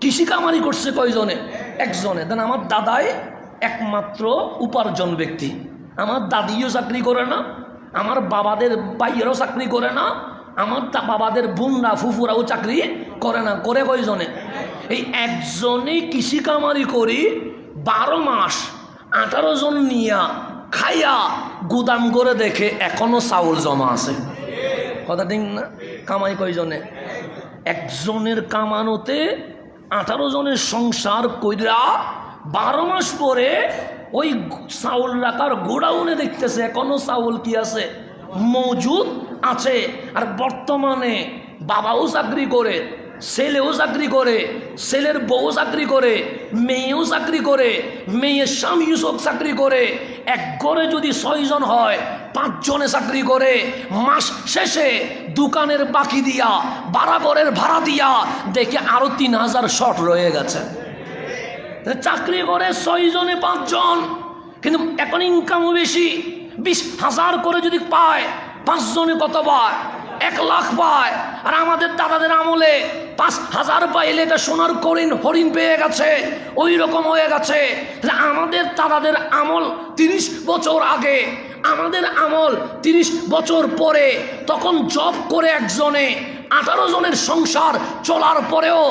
কৃষি কামারি করছে কয়জনে? একজনে। দেন আমার দাদাই একমাত্র উপার্জন ব্যক্তি। আমার দাদিও চাকরি করে না, আমার বাবাদের ভাইয়েরও চাকরি করে না, আমার বাবাদের বোনরা ফুফুরাও চাকরি করে না। করে কয়জনে? এই একজনে কৃষি কামারি করি 12 মাস 18 জন নিয়া খাইয়া গুদাম করে দেখে এখনো চাউল জমা আছে। কথা ঠিক না? কামাই কয়জনে? একজনের কামানোতে 18 জনের সংসার কইরা 12 মাস পরে ওই চাউল রাখার গোডাউনে দেখতেছে এখনো চাউল কি আছে, মজুদ আছে। আর বর্তমানে বাবাও চাকরি করে, ছেলেও চাকরি করে, ছেলের বউ চাকরি করে, মেয়েও চাকরি করে, মেয়ের স্বামীও সব চাকরি করে। এক ঘরে যদি 6 জন হয়, 5 জনে চাকরি করে। মাস শেষে দোকানের বাকি দিয়া, বাড়াঘরের ভাড়া দিয়া দেখে আরো 3000 শর্ট রয়ে গেছে। চাকরি করে 6 জনে 5 জন, কিন্তু এখন ইনকামও বেশি। 20,000 করে যদি পায়, 5 জনে কত পায়? 1 লাখ পায়। আর আমাদের দাদাদের আমলে 5,000 পাইলে এটা সোনার হরিণ পেয়ে গেছে, ওই রকম হয়ে গেছে। আমাদের দাদাদের আমল 30 বছর আগে, আমাদের আমল 30 বছর পরে, তখন জব করে একজনে 18 জনের সংসার চলার পরেও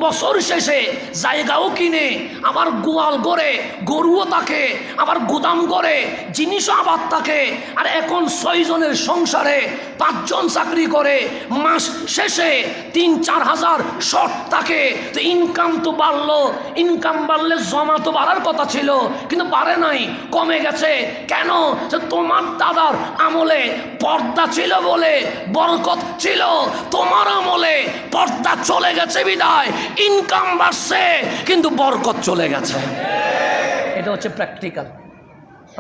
বছর শেষে জায়গাও কিনে, আবার গোয়াল করে গরুও থাকে, আবার গুদাম করে জিনিসও আবার থাকে। আর এখন 6 জনের সংসারে 5 জন চাকরি করে, মাস শেষে 3-4 হাজার শর্ট থাকে। তো ইনকাম তো বাড়লো, ইনকাম বাড়লে জমা তো বাড়ার কথা ছিল, কিন্তু বাড়ে নাই, কমে গেছে। কেন? যে তোমার দাদার আমলে পর্দা ছিল বলে বরকত ছিল, তোমার আমলে পর্দা চলে গেছে বিদায় ইনকাম বাড়ছে কিন্তু বরকত চলে গেছে। এটা হচ্ছে প্র্যাকটিক্যাল।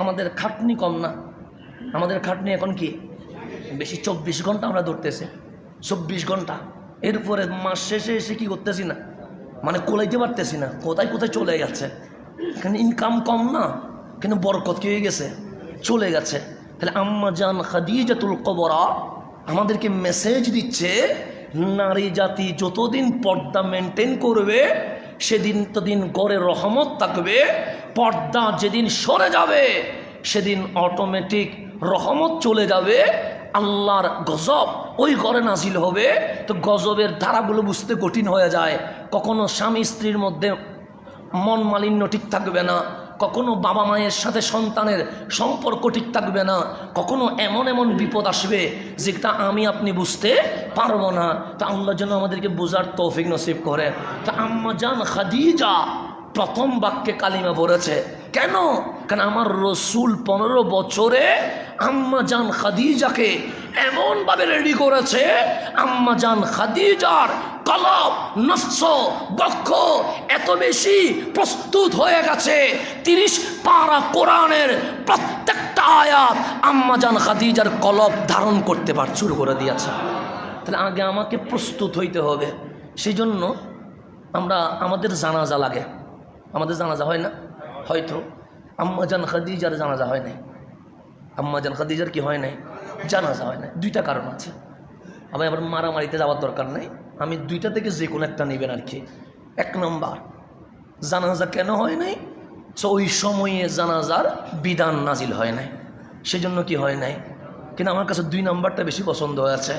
আমাদের খাটনি কম না, আমাদের খাটনি এখন কি বেশি। 24 ঘন্টা আমরা ধরতেছি, 24 ঘন্টা। এরপরে মাস শেষে এসে কি করতেছি না, মানে কোলাইতে পারতেছি না, কোথায় কোথায় চলে গেছে। এখানে ইনকাম কম না, কিন্তু বরকত কি হয়ে গেছে, চলে গেছে। তাহলে আম্মা জান খাদিজাতুল কুবরা আমাদেরকে মেসেজ দিচ্ছে, নারী জাতি যতদিন পর্দা মেনটেন করবে সেদিন তদিন ঘরে রহমত থাকবে। পর্দা যেদিন সরে যাবে সেদিন অটোমেটিক রহমত চলে যাবে, আল্লাহর গজব ওই ঘরে নাজিল হবে। তো গজবের ধারাগুলো বুঝতে কঠিন হয়ে যায়। কখনো স্বামী স্ত্রীর মধ্যে মন মালিন্য ঠিক থাকবে না, কখনো বাবা মায়ের সাথে সন্তানের সম্পর্ক ঠিক থাকবে না, কখনো এমন এমন বিপদ আসবে যেটা আমি আপনি বুঝতে পারবো না। তা আল্লাহ যেন আমাদেরকে বোঝার তৌফিক নসিব করে। তা আম্মা জান খাদিজা প্রথম বাক্যে কালিমা পড়েছে। কেন? কারণ আমার রসুল 15 বছরে আম্মা জান খাদিজাকে এমনভাবে রেডি করেছে, আম্মা জান খাদিজার কলব নফস বক্ষ এত বেশি প্রস্তুত হয়ে গেছে, 30 পারা কোরআনের প্রত্যেকটা আয়াত আম্মা জান খাদিজার কলব ধারণ করতে শুরু করে দিয়েছে। তাহলে আগে আমাকে প্রস্তুত হইতে হবে। সেই জন্য আমাদের জানাজা লাগে। আমাদের জানাজা হয় না? হয়তো আম্মা জান খাদিজার জানাজা হয় নাই। আম্মা জান খাদিজার কি হয় নাই? জানাজা হয় নাই। 2টা কারণ আছে। আবার মারামারিতে যাওয়ার দরকার নাই, আমি 2টা থেকে যে কোনো একটা নেবেন আর কি। 1 নম্বর, জানাজা কেন হয় নাই? সো ওই সময়ে জানাজার বিধান নাজিল হয় নাই, সেজন্য কি হয় নাই। কিন্তু আমার কাছে 2 নাম্বারটা বেশি পছন্দ হয়েছে।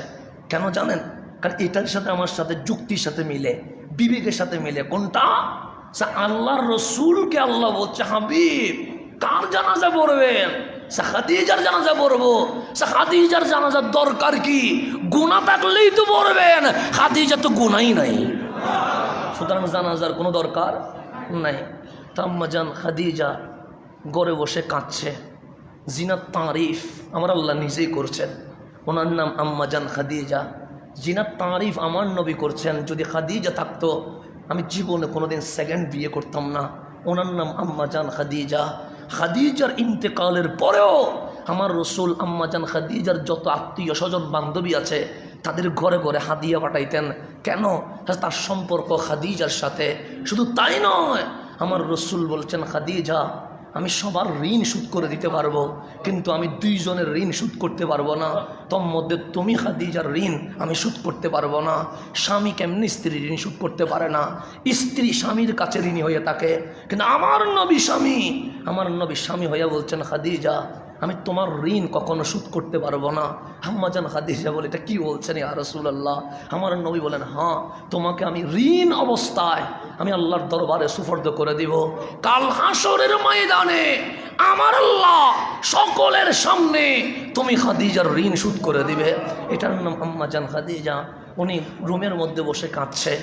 কেন জানেন? কারণ এটার সাথে আমার সাথে যুক্তির সাথে মিলে, বিবেকের সাথে মিলে। কোনটা? আল্লাহর রসুলকে আল্লাহ বলছে, হাবিব কার জানাজা পড়বেন? খাদিজার জানাজা পড়বো। খাদিজার জানাজার দরকার কি? গুনাহ থাকলেই তো পড়বেন, খাদিজা তো গুনাহই নাই, সুতরাং জানাজার কোনো দরকার নাই। আম্মাজান খাদিজা ঘরে বসে কাঁদছে। জিনাত তারিফ আমার আল্লাহ নিজেই করছেন, ওনার নাম আম্মাজান খাদিজা। জিনাত তারিফ আমার নবী করছেন। যদি খাদিজা থাকতো আমি জীবনে কোনোদিন সেকেন্ড বিয়ে করতাম না। ওনার নাম আম্মাজান খাদিজা। খাদিজার ইন্তেকালের পরেও আমার রসুল আম্মাজান খাদিজার যত আত্মীয় স্বজন বান্ধবী আছে তাদের ঘরে ঘরে হাদিয়া পাঠাইতেন। কেন? তার সম্পর্ক খাদিজার সাথে। শুধু তাই নয়, আমার রসুল বলছেন, খাদিজা আমি সবার ঋণ শোধ করে দিতে পারবো, কিন্তু আমি 2 জনের ঋণ শোধ করতে পারবো না। তোর মধ্যে তুমি খাদিজার ঋণ আমি শোধ করতে পারবো না। স্বামী কেমনি স্ত্রীর ঋণ শোধ করতে পারে না? স্ত্রী স্বামীর কাছে ঋণী হয়ে থাকে, কিন্তু আমার নবী স্বামী হইয়া বলছেন, খাদিজা আমি তোমার ঋণ কখনো শোধ করতে পারবো না। আম্মাজান খাদিজা বলে, এটা কি বলছেন ইয়া রাসূলুল্লাহ? আমার নবী বলেন, হ্যাঁ তোমাকে আমি ঋণ অবস্থায় আমি আল্লাহর দরবারে সুফর্দ করে দিব। কাল হাসরের ময়দানে আমার আল্লাহ সকলের সামনে তুমি খাদিজার ঋণ শোধ করে দিবে। এটার নাম আম্মাজান খাদিজা। উনি রুমের মধ্যে বসে কাঁদছে।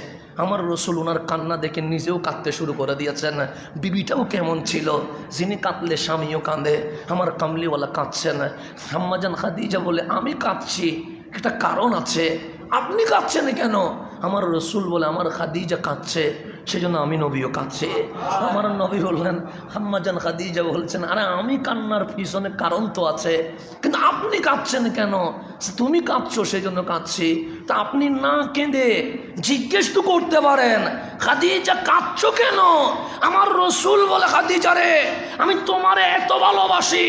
আমার রসুল ওনার কান্না দেখে নিজেও কাঁদতে শুরু করে দিয়েছেন। বিবিটাও কেমন ছিল, যিনি কাঁদলে স্বামীও কাঁদে। আমার কামলিওয়ালা কাঁদছেন। আম্মাজান খাদিজা বলে, আমি কাঁদছি একটা কারণ আছে। আপনি কাঁদছেন কেন? আমার রসুল বলে, আমার খাদিজা কাঁদছে সেজন্য আমি নবীও কাঁদছি। আমার নবী বললেন, আম্মাজান খাদিজা বলছেন, আরে আমি কান্নার পিছনে কারণ তো আছে, কিন্তু আপনি কাঁদছেন কেন? তুমি কাঁদছো সেজন্য কাঁদছি। তা আপনি না কেঁদে জিজ্ঞেস তো করতে পারেন, খাদিজা কাঁদছো কেন? আমার রসুল বলে, খাদিজা রে আমি তোমারে এত ভালোবাসি,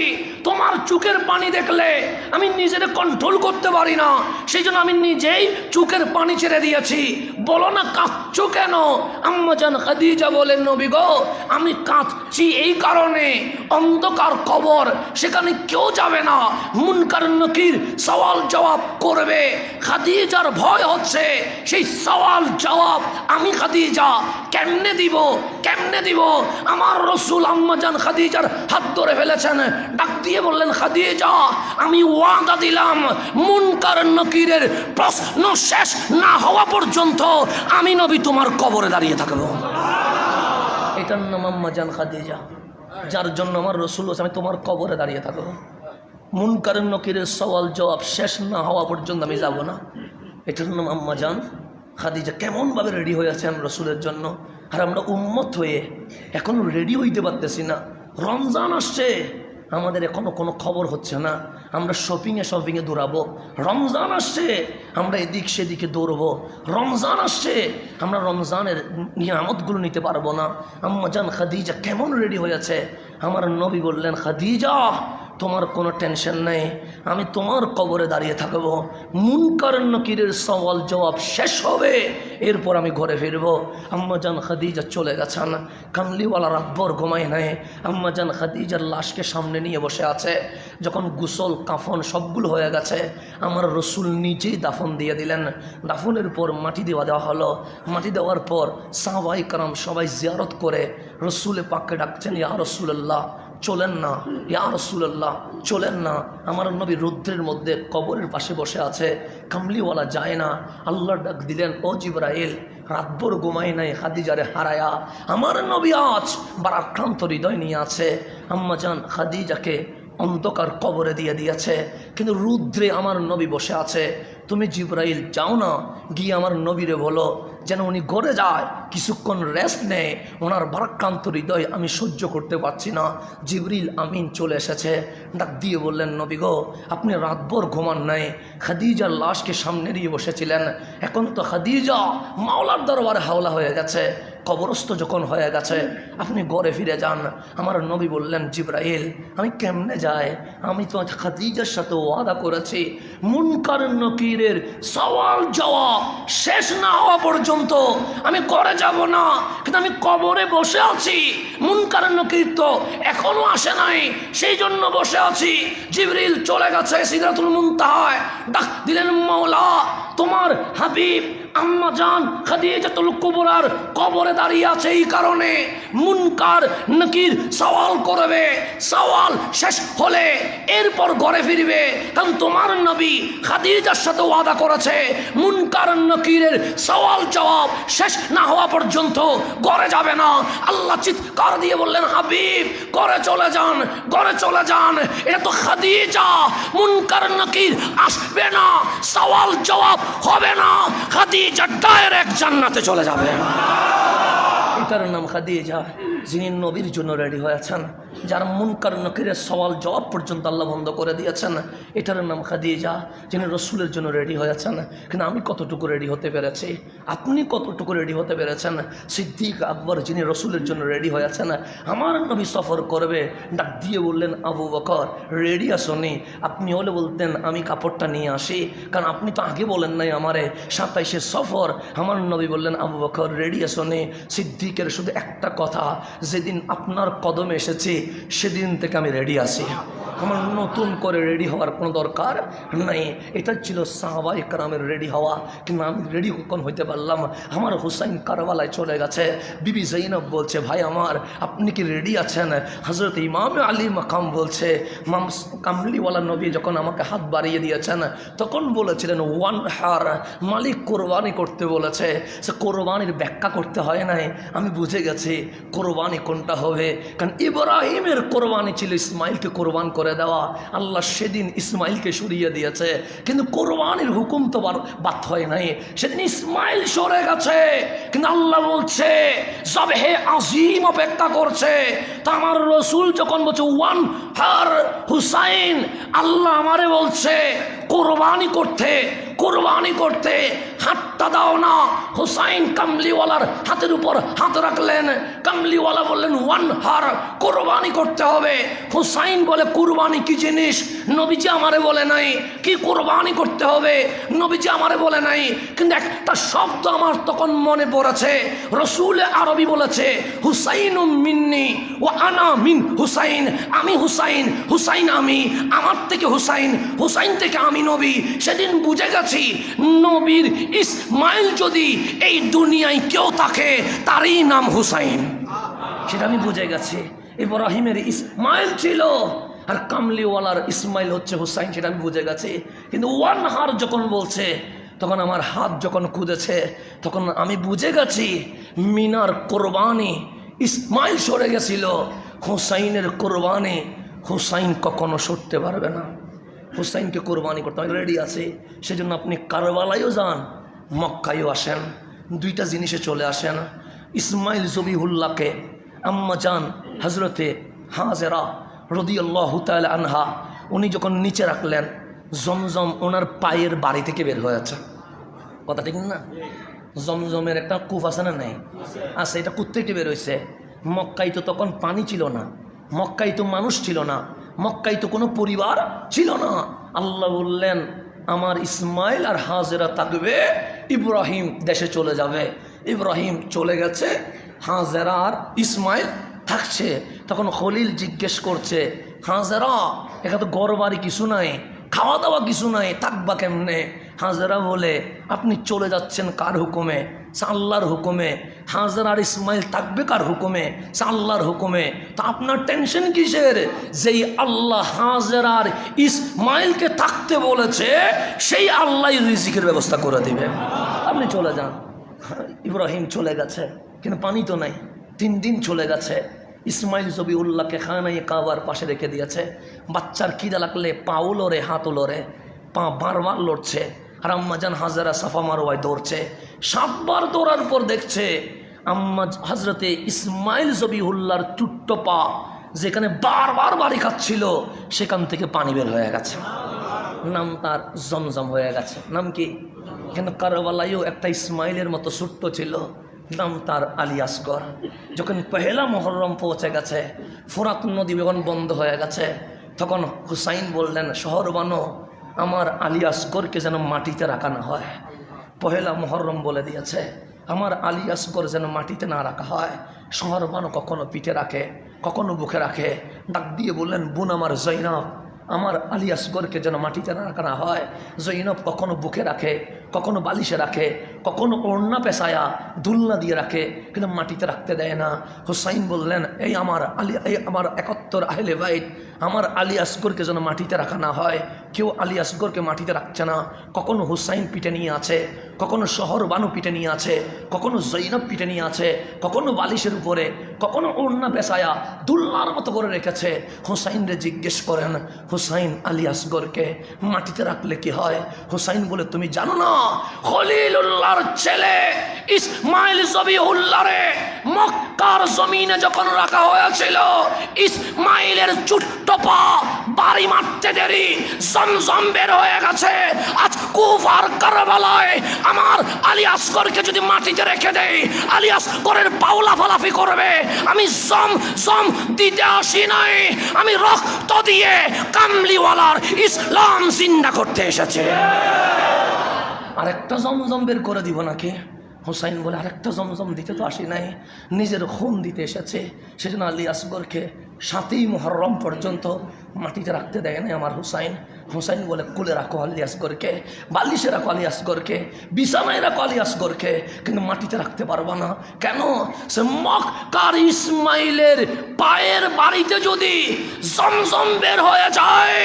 তোমার চোখের পানি দেখলে আমি নিজেকে কন্ট্রোল করতে পারি না, সেই জন্য আমি নিজেই চোখের পানি ছেড়ে দিয়েছি। বলো না কাঁদছো কেন? আম্মাজান খাদিজা বলেন, নবী গো আমি কাঁদছি এই কারণে, অন্ধকার কবর সেখানে কেউ যাবে না, মুনকার নকির সওয়াল জবাব করবে। খাদিজার ভয় হচ্ছে সেই সওয়াল জবাব আমি খাদিজা কেমনে দিব? আমার রসুল আম্মাজান খাদিজার হাত ধরে ফেলেছেন, ডাক দিয়ে বললেন, খাদিজা আমি ওয়াদা দিলাম মুনকার নকিরের প্রশ্ন শেষ না হওয়া পর্যন্ত আমি নবী তোমার কবরে দাঁড়িয়ে থাকবো। এটার নাম আম্মাজান খাদিজা, যার জন্য আমার রসুল আমি তোমার কবরে দাঁড়িয়ে থাকবো। মুনকার নকিরের সওয়াল জবাব শেষ না হওয়া পর্যন্ত আমি যাব না। এটার নাম আম্মাজান খাদিজা। কেমনভাবে রেডি হয়ে আছেন রসুলের জন্য। আর আমরা উম্মত হয়ে এখনো রেডি হইতে পারতেছি না। রমজান আসছে, আমাদের এখনো কোনো খবর হচ্ছে না। আমরা শপিংয়ে দৌড়াবো। রমজান আসছে, আমরা এদিক সেদিকে দৌড়বো। রমজান আসছে, আমরা রমজানের নিয়ামতগুলো নিতে পারবো না। আম্মাজান খাদিজা কেমন রেডি হয়েছে। আমার নবী বললেন, খাদিজা তোমার কোনো টেনশন নেই, আমি তোমার কবরে দাঁড়িয়ে থাকবো। মুনকার নকিরের সওয়াল জবাব শেষ হবে, এরপর আমি ঘরে ফিরবো। আম্মাজান খাদিজা চলে গেছেন। কামলিওয়ালা রাতভর ঘুমায় নাই। আম্মাজান খাদিজার লাশকে সামনে নিয়ে বসে আছে। যখন গোসল কাফন সবগুলো হয়ে গেছে, আমার রসুল নিজেই দাফন দিয়ে দিলেন। দাফনের পর মাটি দেওয়া হলো। মাটি দেওয়ার পর সাহাবায়ে কেরাম সবাই জিয়ারত করে রসুলে পাককে ডাকছেন, ইয়া রাসূলুল্লাহ চলেন না, ইয়া রাসূলুল্লাহ চলেন না। আমার নবী রৌদ্রের মধ্যে কবরের পাশে বসে আছে, কামলিওয়ালা যায় না। আল্লাহ ডাক দিলেন, ও জিবরাইল রাতভর ঘুমাই নাই খাদিজারে হারায়া। আমার নবী আজ বারাক্রান্ত হৃদয় নিয়ে আছে। আম্মাজান খাদিজাকে অন্ধকার কবরে দিয়ে দিয়েছে, কিন্তু রুদ্রে আমার নবী বসে আছে। তুমি জিবরাইল যাও না, গিয়ে আমার নবীরে বলো যেন উনি ঘরে যায়, কিছুক্ষণ রেস্ট নেয়। ওনার ভারাক্রান্ত হৃদয় আমি সহ্য করতে পারছি না। জিবরিল আমিন চলে এসেছে, ডাক দিয়ে বললেন, নবী গো আপনি রাতভর ঘুমান নাই, খাদিজার লাশকে সামনে দিয়ে বসেছিলেন, এখন তো খাদিজা মাওলার দরবারে হাওলা হয়ে গেছে। কবরস্থ যখন হয়ে গেছে, আপনি ঘরে ফিরে যান। আমার নবী বললেন, জিবরাইল আমি কেমনে যাই? আমি তো খাদিজার সাথে ওয়াদা করেছি মুনকার নকিরের সওয়াল জবাব শেষ না হওয়া পর্যন্ত আমি ঘরে যাব না। কিন্তু আমি কবরে বসে আছি, মুনকার নকির তো এখনো আসে নাই, সেই জন্য বসে আছি। জিবরিল চলে গেছে সিদরাতুল মুনতাহায়, ডাক দিলেন, মাওলা তোমার হাবিব আম্মা জান খাদিজাতুল কুবরার কবরে দাঁড়িয়ে আছে, এই কারণে মুনকার নকির সওয়াল করবে, সওয়াল শেষ হলে এরপর ঘরে ফিরবে। কারণ তোমার নবী খাদিজার সাথে ওয়াদা করেছে মুনকার নকিরের সওয়াল জবাব শেষ না হওয়া পর্যন্ত ঘরে যাবে না। আল্লাহ চিৎকার দিয়ে বললেন, হাবিব ঘরে চলে যান, ঘরে চলে যান। এটা তো খাদিজা, মুনকার নকির আসবে না, সওয়াল জবাব হবে না, খাদিজা ডাইরেক্ট জান্নাতে চলে যাবে। এটার নাম খাদিজা, যিনি নবীর জন্য রেডি হয়েছেন, যার মুনকার নকিরের সওয়াল জবাব পর্যন্ত আল্লাহ বন্ধ করে দিয়েছেন। এটার নাম খাদিজা, যিনি রসুলের জন্য রেডি হয়েছেন। কিন্তু আমি কতটুকু রেডি হতে পেরেছি, আপনি কতটুকু রেডি হতে পেরেছেন? সিদ্দিক আকবর যিনি রসুলের জন্য রেডি হয়েছেন, আমার নবী সফর করবে, ডাক দিয়ে বললেন, আবু বকর রেডি আসনি? আপনি হলে বলতেন আমি কাপড়টা নিয়ে আসি, কারণ আপনি তো আগে বলেন নাই আমারে 27-এ সফর। আমার নবী বললেন, আবু বকর রেডি আসনি? সিদ্দিকের শুধু একটা কথা, যেদিন আপনার কদমে এসেছি সেদিন থেকে আমি রেডি আছি, আমার নতুন করে রেডি হওয়ার কোনো দরকার নাই। এটা ছিল সাহাবায়ে কেরামের রেডি হওয়া। কিন্তু আমি রেডি কখন হইতে পারলাম? আমার হুসাইন কারবালায় চলে গেছে, বিবি জৈনব বলছে, ভাই আমার আপনি কি রেডি আছেন? হজরত ইমাম আলী মাকাম বলছে, কামলিওয়ালা নবী যখন আমাকে হাত বাড়িয়ে দিয়েছেন তখন বলেছিলেন ওয়ান হার, মালিক কোরবানি করতে বলেছে। সে কোরবানির ব্যাখ্যা করতে হয় নাই, আমি বুঝে গেছি কোরবানি কোনটা হবে। কারণ ইব্রাহিমের কোরবানি ছিল ইসমাইলকে কোরবান করে দেওয়া, আল্লাহ সেদিন ইসমাইলকে সরিয়ে দিয়েছে, কিন্তু কোরবানির হুকুম তো বাদ হয় নাই, সেদিন ইসমাইল সরে গেছে। কিন্তু আল্লাহ বলছে জবহে আজিম অপেক্ষা করছে। তা আমার রসুল যখন বলছে ওয়ান হার হুসাইন, আল্লাহ আমারে বলছে কোরবানি করতে, কোরবানি করতে হাতটা দাও না। হুসাইন কামলিওয়ালার হাতের উপর হাত রাখলেন, কামলিওয়ালা বললেন ওয়ান হার, কোরবানি করতে হবে। হুসাইন বলে কোরবানি কি জিনিস নবীজি আমারে বলে নাই, কি কোরবানি করতে হবে নবীজি আমারে বলে নাই। কিন্তু একটা শব্দ আমার তখন মনে পড়েছে, রসুল আরবি বলেছে হুসাইন মিন্নি ও আনা মিন হুসাইন, আমি হুসাইন, হুসাইন আমি, আমার থেকে হুসাইন, হুসাইন থেকে আমি নবী। সেদিন বুঝে গেছি নবীর ইসমাইল যদি এই দুনিয়ায় কেউ থাকে তারই নাম হুসাইন, সেটা আমি বুঝে গেছি। ইব্রাহিমের ইসমাইল ছিল আর কামলিওয়ালার ইসমাইল হচ্ছে হুসাইন, সেটা আমি বুঝে গেছি। কিন্তু ওয়ান হার যখন বলছে তখন আমার হাত যখন কুদেছে তখন আমি বুঝে গেছি মিনার কোরবানি ইসমাইল সরে গেছিল, হুসাইনের কোরবানি হুসাইন কখনো সরতে পারবে না। হুসাইনকে কোরবানি করতে আমি রেডি আছে। সেজন্য আপনি কারবালায়ও যান, মক্কায়ও আসেন, দুইটা জিনিসে চলে আসেন। ইসমাইল জবিহুল্লাহকে আম্মা জান হজরতে হাজেরা রাদিয়াল্লাহু তাআলা আনহা উনি যখন নিচে রাখলেন, জমজম ওনার পায়ের বাড়ি থেকে বের হয়েছে, কথা ঠিক না? জমজমের একটা কূপ আছে না? নেই, আছে। এটা কোত্থেকে বের হয়েছে? মক্কায় তো তখন পানি ছিল না, মক্কায় তো মানুষ ছিল না, মক্কায় তো কোনো পরিবার ছিল না। আল্লাহ বললেন আমার ইসমাইল আর হাজেরা থাকবে, ইব্রাহিম দেশে চলে যাবে। ইব্রাহিম চলে গেছে, হাজেরা আর ইসমাইল থাকছে। তখন খলিল জিজ্ঞেস করছে, হাজেরা এখানে তো ঘর বাড়ি কিছু নাই, খাওয়া দাওয়া কিছু নাই, থাকবা কেমনে? হাজেরা বলে আপনি চলে যাচ্ছেন কার হুকুমে? আল্লাহর হুকুমে। হাজেরা আর ইসমাইল থাকবে কার হুকুমে? আল্লাহর হুকুমে। তা আপনার টেনশন কিসের? যেই আল্লাহ হাজেরা আর ইসমাইলকে থাকতে বলেছে সেই আল্লাহ রিজিকের ব্যবস্থা করে দিবে, আপনি চলে যান। ইব্রাহিম চলে গেছে, কিন্তু পানি তো নাই। 3 দিন চলে গেছে। ইসমাইল জবিউল্লাহকে খানায় কাবার পাশে রেখে দিয়েছে। বাচ্চার খিদা লাগলে পাও লড়ে, হাতও লড়ে, পা বারবার লড়ছে। আর আম্মা জান হাজারা সাফা মারোয়ায় দৌড়ছে। 7 বার দৌড়ার পর দেখছে আম্মা হজরতে ইসমাইল জবিউল্লাহর চুট্ট পা যেখানে বারবার বাড়ি খাচ্ছিল সেখান থেকে পানি বের হয়ে গেছে। নাম তার জমজম হয়ে গেছে। নাম কি? কিন্তু কারবালায়ও একটা ইসমাইলের মতো ছোট্ট ছিল, নাম তার আলী আসগর। যখন পহেলা মহরম পৌঁছে গেছে, ফোরাত নদী যখন বন্ধ হয়ে গেছে, তখন হুসাইন বললেন, শহর বানো, আমার আলী আসগরকে যেন মাটিতে রাখা না হয়। পহেলা মহরম বলে দিয়েছে, আমার আলী আসগর যেন মাটিতে না রাখা হয়। শহর বানো কখনো পিঠে রাখে, কখনো বুকে রাখে। ডাক দিয়ে বললেন, বোন আমার জৈনব, আমার আলী আসগরকে যেন মাটিতে না রাখা না হয়। জৈনব কখনো বুকে রাখে, কখনো বালিশে রাখে, কখনো ওড়না পেশায়া দুলনা দিয়ে রাখে, কিন্তু মাটিতে রাখতে দেয় না। হুসাইন বললেন, এই আমার আমার 71 আহলে বাইত, আমার আলী আসগরকে যেন মাটিতে রাখা না হয়। কেউ আলী আসগরকে মাটিতে রাখছে না। কখনো হুসাইন পিঠে নিয়ে আছে, কখনো শহর বানু পিঠে নিয়ে আছে, কখনো জৈনব পিঠে নিয়ে আছে, কখনো বালিশের উপরে, কখনো ওড়না পেশায়া দুলনার মতো করে রেখেছে। হুসাইনরে জিজ্ঞেস করেন, হুসাইন আলী আসগরকে মাটিতে রাখলে কি হয়? হুসাইন বলে, তুমি জানো না, খলিলুল্লাহর ছেলে ইসমাইল জবিহুল্লাহরে মক্কার জমিনে যখন রাখা হয়েছিল, ইসমাইলের ছোট্ট পা বাড়ি মারতে দেরি জমজম বের হয়ে গেছে। আজ কুফার কারবালায় আমার আলী আসগরকে যদি মাটিতে রেখে দেই, আলী আসগরের পাওলা ফালাফি করবে। আমি জম দিতে আসি নাই, আমি রক্ত দিয়ে কামলিওয়ালার ইসলাম জিন্দা করতে এসেছে। আরেকটা জমজম বের করে দিব নাকি? হুসাইন বলে, আরেকটা জমজম দিতে তো আসি নাই, নিজের খুন দিতে এসেছে। সেজন্য আলী আসগরকে 7ই মুহররম পর্যন্ত মাটিতে রাখতে দেয় না আমার হুসাইন। হুসাইন বলে, কুলে রাখো আলী আসগরকে, বালিশে রাখো আলী আসগরকে, বিছানায় রাখো আলী আসগরকে, কিন্তু মাটিতে রাখতে পারবা না। কেন? সে মক্কার ইসমাইলের পায়ের বাড়িতে যদি জমজম বের হয়ে যায়,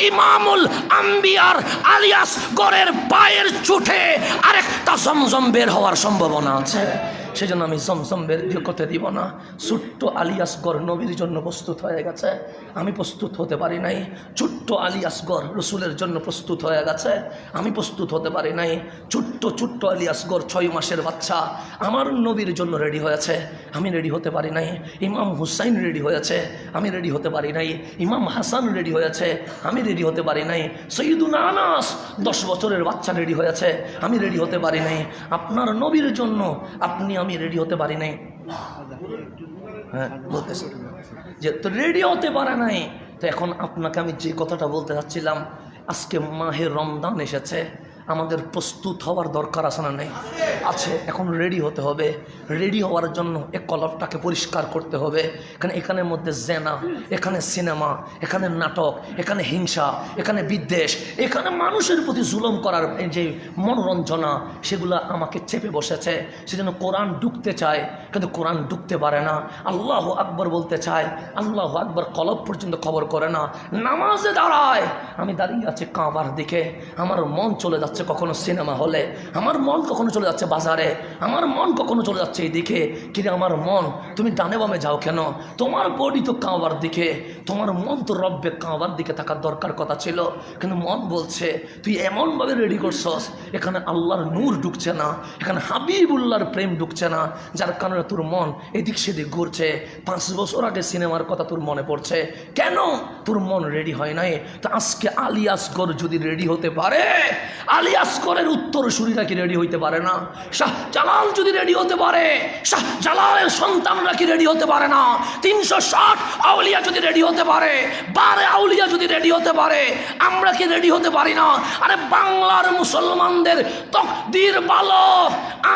ইমামুল আম্বিয়ার আলী আসগরের পায়ের চুটে আরেকটা জমজম বের হওয়ার সম্ভাবনা আছে। সেজন্য আমি জমজম বের করতে দিব না। ছোট্ট আলী আসগর নবীর জন্য প্রস্তুত হয়ে গেছে, আমি প্রস্তুত হতে পারি নাই। ছোট্ট আলী আসগর রসুলের জন্য প্রস্তুত হয়ে গেছে, আমি প্রস্তুত হতে পারি নাই। ছোট্ট আলী আসগর 6 মাসের বাচ্চা আমার নবীর জন্য রেডি হয়েছে, আমি রেডি হতে পারি নাই। ইমাম হুসাইন রেডি হয়েছে, আমি রেডি হতে পারি নাই। ইমাম হাসান রেডি হয়েছে, আমি রেডি হতে পারি নাই। সৈয়দুনা আনাস 10 বছরের বাচ্চা রেডি হয়েছে, আমি রেডি হতে পারি নাই। আপনার নবীর জন্য আমি রেডি হতে পারি নাই। হ্যাঁ, বলতেছি যে তো রেডি হতে পারে নাই। তো এখন আপনাকে আমি যে কথাটা বলতে চাচ্ছিলাম, আজকে মাহে রমজান এসেছে, আমাদের প্রস্তুত হওয়ার দরকার আছে না নেই? আছে। এখন রেডি হতে হবে। রেডি হওয়ার জন্য এই কলবটাকে পরিষ্কার করতে হবে। কারণ এখানের মধ্যে জেনা, এখানে সিনেমা, এখানে নাটক, এখানে হিংসা, এখানে বিদ্বেষ, এখানে মানুষের প্রতি জুলুম করার যে মনোরঞ্জনা, সেগুলো আমাকে চেপে বসেছে। সেজন্য কোরআন ঢুকতে চায়, কিন্তু কোরআন ঢুকতে পারে না। আল্লাহু আকবার বলতে চায়, আল্লাহু আকবার কলব পর্যন্ত খবর করে না। নামাজে দাঁড়ায়, আমি দাঁড়িয়ে আছি কাবার দিকে, আমার মন চলে যাচ্ছে কখনো সিনেমা হলে, আমার মন কখনো চলে যাচ্ছে বাজারে, আমার মন কখনো চলে যাচ্ছে এইদিকে। কিন্তু আমার মন, তুমি ডানে বামে যাও কেন? তোমার বডি তো কাবার দিকে, তোমার মন তো রব্বে কাবার দিকে থাকার দরকার কথা ছিল। কিন্তু মন বলছে তুই এমনভাবে রেডি করছস, এখানে আল্লাহর নূর ঢুকছে না, এখানে হাবিবুল্লাহর প্রেম ঢুকছে না, যার কারণে তোর মন এদিক সেদিক ঘুরছে। 5 বছর আগে সিনেমার কথা তোর মনে পড়ছে। কেন? তোর মন রেডি হয় নাই। তো আজকে আলী আসগর যদি রেডি হতে পারে, আলী আসগরের উত্তরসূরিরা কি রেডি হইতে পারে না? শাহ জালাল যদি রেডি হতে পারে, শাহ জালালের সন্তানরা কি রেডি হতে পারে না? 360 আউলিয়া যদি রেডি হতে পারে, 12 আউলিয়া যদি রেডি হতে পারে, আমরা কি রেডি হতে পারি না? আরে বাংলার মুসলমানদের তকদির ভালো,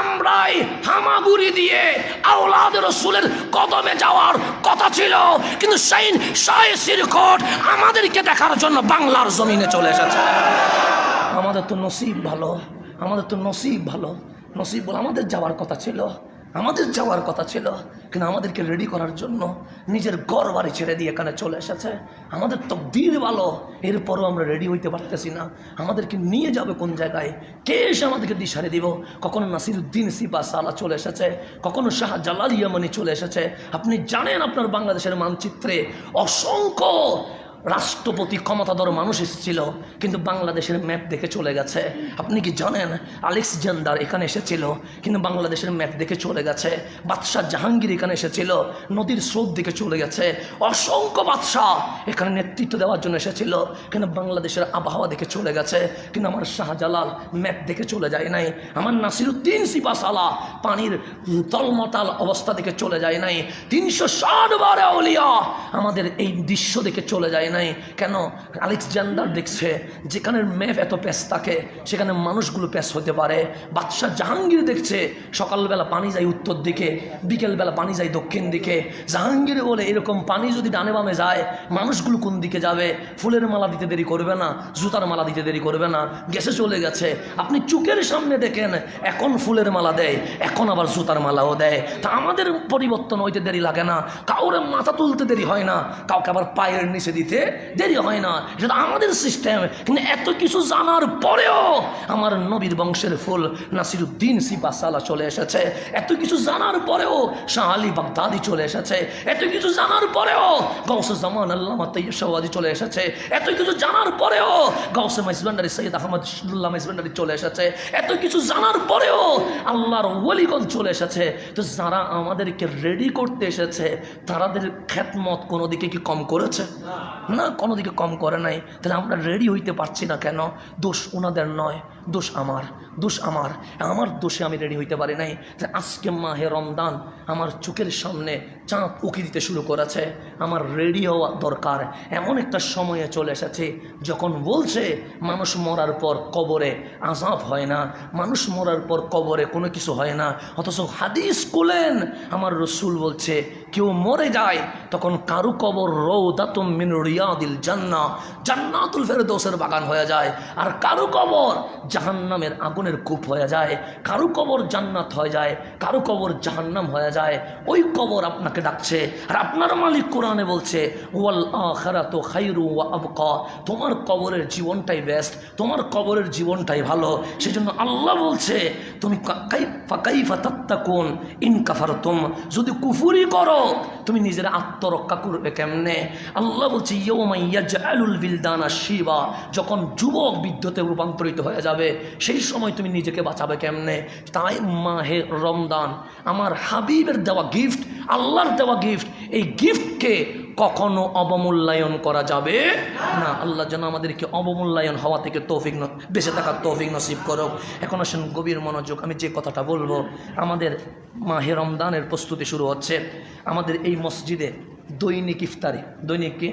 আমরাই হামাগুড়ি দিয়ে আওলাদ রাসূলের কদমে যাওয়ার কথা ছিল, কিন্তু শাইন শাহে সিরকট আমাদেরকে দেখার জন্য বাংলার জমিনে চলে এসেছে। আমাদের তো নসিব ভালো, আমাদের তো নসিব ভালো, নসিব বলে আমাদের যাওয়ার কথা ছিল, আমাদের যাওয়ার কথা ছিল, কিন্তু আমাদেরকে রেডি করার জন্য নিজের ঘর বাড়ি ছেড়ে দিয়ে এখানে চলে এসেছে। আমাদের তকদির ভালো, এরপরও আমরা রেডি হইতে পারতেছি না। আমাদেরকে নিয়ে যাবে কোন জায়গায়? কে এসে আমাদেরকে দিশারে দিব? কখনো নাসিরুদ্দিন সিপা সালা চলে এসেছে, কখনো শাহ জালাল ইয়ামানি চলে এসেছে। আপনি জানেন আপনার বাংলাদেশের মানচিত্রে অসংখ্য রাষ্ট্রপতি ক্ষমতাধর মানুষ এসেছিল, কিন্তু বাংলাদেশের ম্যাপ দেখে চলে গেছে। আপনি কি জানেন আলেকজান্ডার এখানে এসেছিল, কিন্তু বাংলাদেশের ম্যাপ দেখে চলে গেছে। বাদশাহ জাহাঙ্গীর এখানে এসেছিল, নদীর স্রোত দিকে চলে গেছে। অসংখ্য বাদশাহ এখানে নেতৃত্ব দেওয়ার জন্য এসেছিল, কিন্তু বাংলাদেশের আবহাওয়া দেখে চলে গেছে। কিন্তু আমার শাহজালাল ম্যাপ দেখে চলে যায় নাই, আমার নাসিরুদ্দিন সিপাশালা পানির তলমতাল অবস্থা দেখে চলে যায় নাই, 360 বার আউলিয়া আমাদের এই দৃশ্য দেখে চলে যায় নাই। কেন? আলেকজান্ডার দেখছে যেখানে ম্যাপ এত প্যাস থাকে সেখানে মানুষগুলো প্যাস হতে পারে। বাদশাহ জাহাঙ্গীর দেখছে সকালবেলা পানি যায় উত্তর দিকে, বিকেলবেলা পানি যায় দক্ষিণ দিকে। জাহাঙ্গীর বলে এরকম পানি যদি ডানে বামে যায় মানুষগুলো কোন দিকে যাবে? ফুলের মালা দিতে দেরি করবে না, জুতার মালা দিতে দেরি করবে না, গেছে চলে গেছে। আপনি চোখের সামনে দেখেন এখন ফুলের মালা দেয়, এখন আবার জুতার মালাও দেয়। তা আমাদের পরিবর্তন হইতে দেরি লাগে না, কাউরে মাথা তুলতে দেরি হয় না, কাউকে আবার পায়ের নিচে দিতে দেরি হয় না। সেটা আমাদের সিস্টেম। কিন্তু এত কিছু জানার পরেও আমার নবীর বংশের ফুল নাসিরুদ্দিন সিপাশালা চলে এসেছে। এত কিছু জানার পরেও শাহ আলী বাগদাদি চলে এসেছে। এত কিছু জানার পরেও গাউসে জামান আল্লামা তাইয়্যিব চলে এসেছে। এত কিছু জানার পরেও গাউসে মাইজভান্ডারি সৈয়দ আহমদ শহীদুল্লাহ মাইজভান্ডারি চলে এসেছে। এত কিছু জানার পরেও আল্লাহর ওলিগণ চলে এসেছে। তো যারা আমাদেরকে রেডি করতে এসেছে তাদের খ্যাতমত কোনো দিকে কি কম করেছে? না, কোনো দিকে কম করে নাই। তাহলে আমরা রেডি হইতে পারছি না কেন? দোষ ওনাদের নয়, দোষ আমার, দোষ আমার, আমার দোষে আমি রেডি হইতে পারি নাই। আজকে মাহে রমজান আমার চোখের সামনে চাঁদ উকি দিতে শুরু করেছে, আমার রেডি হওয়া দরকার। এমন একটা সময়ে চলে এসেছে যখন বলছে মানুষ মরার পর কবরে আযাব হয় না, মানুষ মরার পর কবরে কোনো কিছু হয় না। অথচ হাদিস খুলেন আমার রসুল বলছে কেউ মরে যায় তখন কারু কবর রওদাতুম মিন রিয়াদিল জান্নাহ, জান্নাতুল ফেরদৌসের বাগান হয়ে যায়। আর কারু কবর জাহান্নামের আগুনের কূপ হয়ে যায়, কারু কবর জান্নাত হয়ে যায়, কারু কবর জাহান্নাম হয়ে যায়। ওই কবর আপনাকে ডাকছে। আর আপনার মালিক কোরআনে বলছে ওয়াল আখিরাতু খায়রু ওয়া আবকা, তোমার কবরের জীবনটাই বেস্ট, তোমার কবরের জীবনটাই ভালো। সেজন্য আল্লাহ বলছে তুমি কাইফা তাত্তাকুন ইন কাফারতুম, যদি কুফরি করো তুমি নিজের আত্মরক্ষা করবে কেমনে? আল্লাহ বলছে ইয়াউমা ইয়াজআলুল বিলদানা শিবা, যখন যুবক বৃদ্ধতে রূপান্তরিত হয়ে যাবে সেই সময় তুমি নিজেকে বাঁচাবে কেমনে? তাই মাহে রমজান আমার হাবিবের দেওয়া গিফট, আল্লাহর দেওয়া গিফট। এই গিফটকে কখনো অবমূল্যায়ন করা যাবে না। আল্লাহ যেন আমাদেরকে অবমূল্যায়ন হওয়া থেকে তৌফিক বেঁচে থাকার তৌফিক নসিব করো। এখন আসেন গভীর মনোযোগ, আমি যে কথাটা বলবো, আমাদের মাহে রমজানের প্রস্তুতি শুরু হচ্ছে। আমাদের এই মসজিদে দৈনিক ইফতারি, দৈনিক কি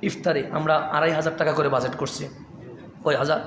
ইফতারি আমরা 2500 টাকা করে বাজেট করছি। কয় হাজার?